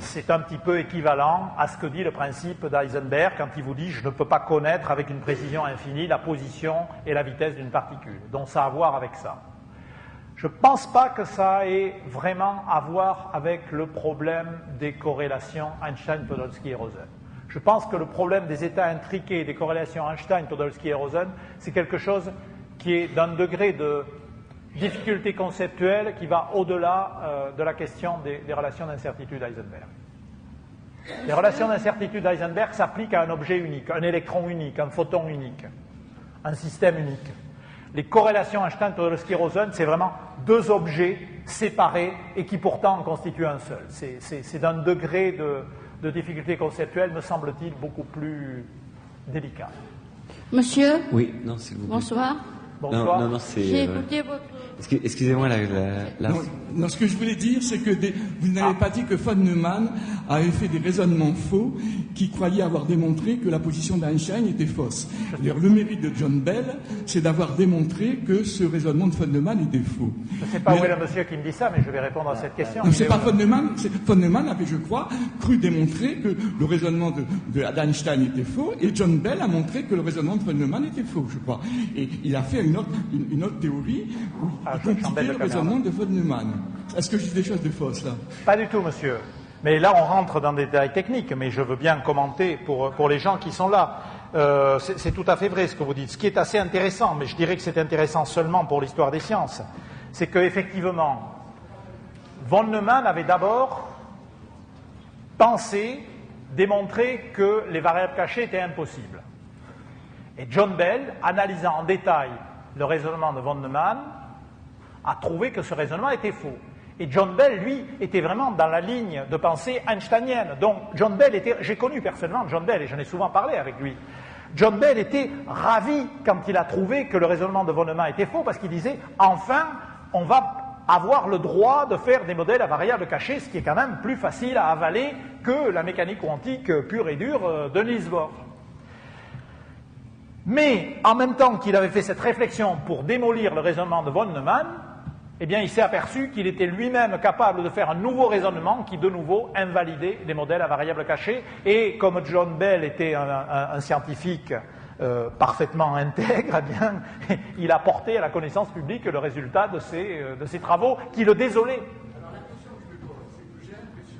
c'est un petit peu équivalent à ce que dit le principe d'Heisenberg quand il vous dit « je ne peux pas connaître avec une précision infinie la position et la vitesse d'une particule ». Donc ça a à voir avec ça. Je ne pense pas que ça ait vraiment à voir avec le problème des corrélations Einstein, Podolsky et Rosen. Je pense que le problème des états intriqués des corrélations Einstein, Podolsky et Rosen, c'est quelque chose qui est d'un degré de difficulté conceptuelle qui va au-delà de la question des relations d'incertitude Heisenberg. Les relations d'incertitude Heisenberg s'appliquent à un objet unique, un électron unique, un photon unique, un système unique. Les corrélations Einstein, Podolsky, Rosen, c'est vraiment deux objets séparés et qui pourtant en constituent un seul. C'est d'un degré de difficulté conceptuelle, me semble-t-il, beaucoup plus délicat. Monsieur? Oui, non, s'il vous plaît. Bonsoir. Bonsoir. Non, c'est... J'ai écouté votre... Excusez-moi, Non, ce que je voulais dire, c'est que vous n'avez pas dit que von Neumann avait fait des raisonnements faux qui croyaient avoir démontré que la position d'Einstein était fausse. Le mérite de John Bell, c'est d'avoir démontré que ce raisonnement de von Neumann était faux. Je ne sais pas où est le monsieur qui me dit ça, mais je vais répondre à cette question. Non, c'est pas von Neumann. Von Neumann avait, je crois, cru démontrer que le raisonnement d'Einstein était faux, et John Bell a montré que le raisonnement de von Neumann était faux, je crois. Et il a fait une autre théorie où il compliquait le raisonnement de von Neumann. Est-ce que je dis des choses de fausses, là? Pas du tout, monsieur. Mais là, on rentre dans des détails techniques, mais je veux bien commenter pour les gens qui sont là. C'est tout à fait vrai ce que vous dites. Ce qui est assez intéressant, mais je dirais que c'est intéressant seulement pour l'histoire des sciences, c'est qu'effectivement, von Neumann avait d'abord pensé, démontré que les variables cachées étaient impossibles. Et John Bell, analysant en détail le raisonnement de von Neumann, a trouvé que ce raisonnement était faux. Et John Bell, lui, était vraiment dans la ligne de pensée einsteinienne. Donc, John Bell était... J'ai connu personnellement John Bell, et j'en ai souvent parlé avec lui. John Bell était ravi quand il a trouvé que le raisonnement de von Neumann était faux, parce qu'il disait, enfin, on va avoir le droit de faire des modèles à variables cachées, ce qui est quand même plus facile à avaler que la mécanique quantique pure et dure de Niels Bohr. Mais, en même temps qu'il avait fait cette réflexion pour démolir le raisonnement de von Neumann, eh bien, il s'est aperçu qu'il était lui-même capable de faire un nouveau raisonnement qui, de nouveau, invalidait les modèles à variables cachées. Et comme John Bell était un scientifique parfaitement intègre, eh bien, il a porté à la connaissance publique le résultat de ses travaux qui le désolaient. Alors, l'impression que je me pose, c'est que j'ai l'impression,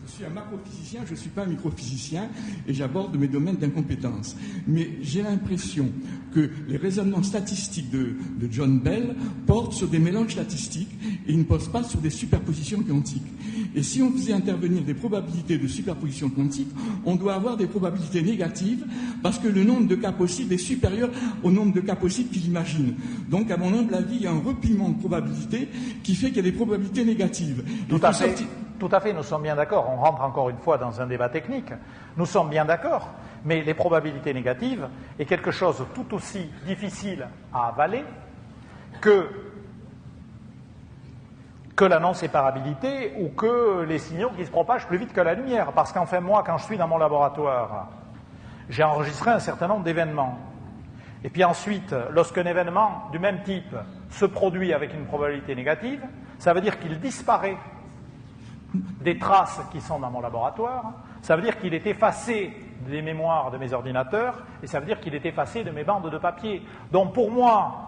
je suis un macrophysicien, je ne suis pas un microphysicien, et j'aborde mes domaines d'incompétence. Mais j'ai l'impression que les raisonnements statistiques de John Bell portent sur des mélanges statistiques et ils ne posent pas sur des superpositions quantiques. Et si on faisait intervenir des probabilités de superposition quantique, on doit avoir des probabilités négatives parce que le nombre de cas possibles est supérieur au nombre de cas possibles qu'il imagine. Donc, à mon humble avis, il y a un repliement de probabilités qui fait qu'il y a des probabilités négatives. Tout à fait, nous sommes bien d'accord. On rentre encore une fois dans un débat technique. Nous sommes bien d'accord, mais les probabilités négatives est quelque chose tout aussi difficile à avaler que la non-séparabilité ou que les signaux qui se propagent plus vite que la lumière. Parce qu'enfin, moi, quand je suis dans mon laboratoire, j'ai enregistré un certain nombre d'événements. Et puis ensuite, lorsqu'un événement du même type se produit avec une probabilité négative, ça veut dire qu'il disparaît des traces qui sont dans mon laboratoire, ça veut dire qu'il est effacé des mémoires de mes ordinateurs, et ça veut dire qu'il est effacé de mes bandes de papier. Donc pour moi,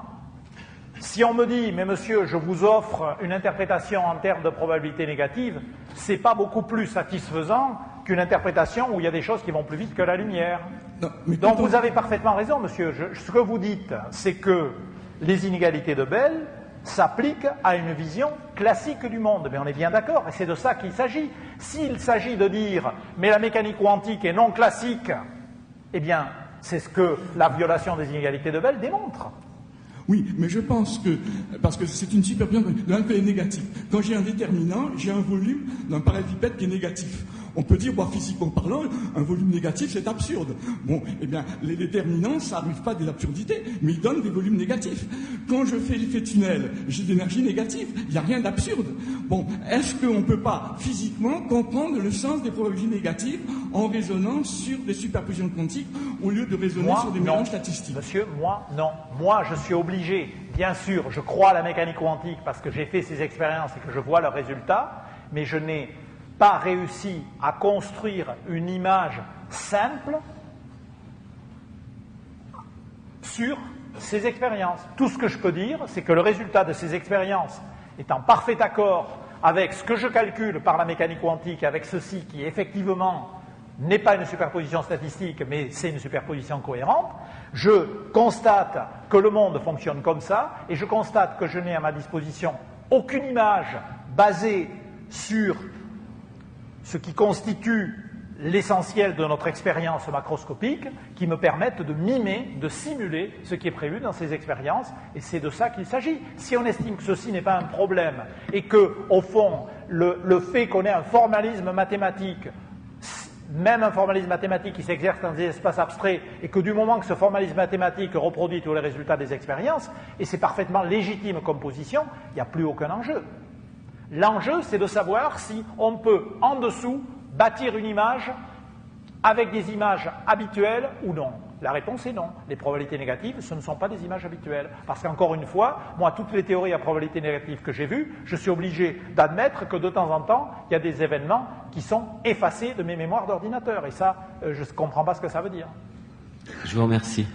si on me dit, mais monsieur, je vous offre une interprétation en termes de probabilité négative, c'est pas beaucoup plus satisfaisant qu'une interprétation où il y a des choses qui vont plus vite que la lumière. Non, donc vous avez parfaitement raison, monsieur. Ce que vous dites, c'est que les inégalités de Bell s'appliquent à une vision classique du monde. Mais on est bien d'accord, et c'est de ça qu'il s'agit. S'il s'agit de dire, mais la mécanique quantique est non classique, eh bien, c'est ce que la violation des inégalités de Bell démontre. Oui, mais je pense que, parce que c'est une superposition d'un côté négatif. Quand j'ai un déterminant, j'ai un volume d'un parallélépipède qui est négatif. On peut dire, physiquement parlant, un volume négatif, c'est absurde. Bon, eh bien, les déterminants, ça n'arrive pas des absurdités, mais ils donnent des volumes négatifs. Quand je fais l'effet tunnel, j'ai de l'énergie négative. Il n'y a rien d'absurde. Bon, est-ce qu'on ne peut pas, physiquement, comprendre le sens des probabilités négatives en raisonnant sur des superpositions quantiques au lieu de raisonner sur des mélanges statistiques? Monsieur, moi, non. Moi, je suis obligé, bien sûr, je crois à la mécanique quantique parce que j'ai fait ces expériences et que je vois leurs résultats, mais je n'ai pas réussi à construire une image simple sur ces expériences. Tout ce que je peux dire, c'est que le résultat de ces expériences est en parfait accord avec ce que je calcule par la mécanique quantique, avec ceci qui effectivement n'est pas une superposition statistique, mais c'est une superposition cohérente. Je constate que le monde fonctionne comme ça, et je constate que je n'ai à ma disposition aucune image basée sur ce qui constitue l'essentiel de notre expérience macroscopique, qui me permettent de mimer, de simuler ce qui est prévu dans ces expériences, et c'est de ça qu'il s'agit. Si on estime que ceci n'est pas un problème, et que, au fond, le fait qu'on ait un formalisme mathématique, même un formalisme mathématique qui s'exerce dans des espaces abstraits, et que du moment que ce formalisme mathématique reproduit tous les résultats des expériences, et c'est parfaitement légitime comme position, il n'y a plus aucun enjeu. L'enjeu, c'est de savoir si on peut, en dessous, bâtir une image avec des images habituelles ou non. La réponse est non. Les probabilités négatives, ce ne sont pas des images habituelles. Parce qu'encore une fois, moi, toutes les théories à probabilité négative que j'ai vues, je suis obligé d'admettre que de temps en temps, il y a des événements qui sont effacés de mes mémoires d'ordinateur. Et ça, je ne comprends pas ce que ça veut dire. Je vous remercie.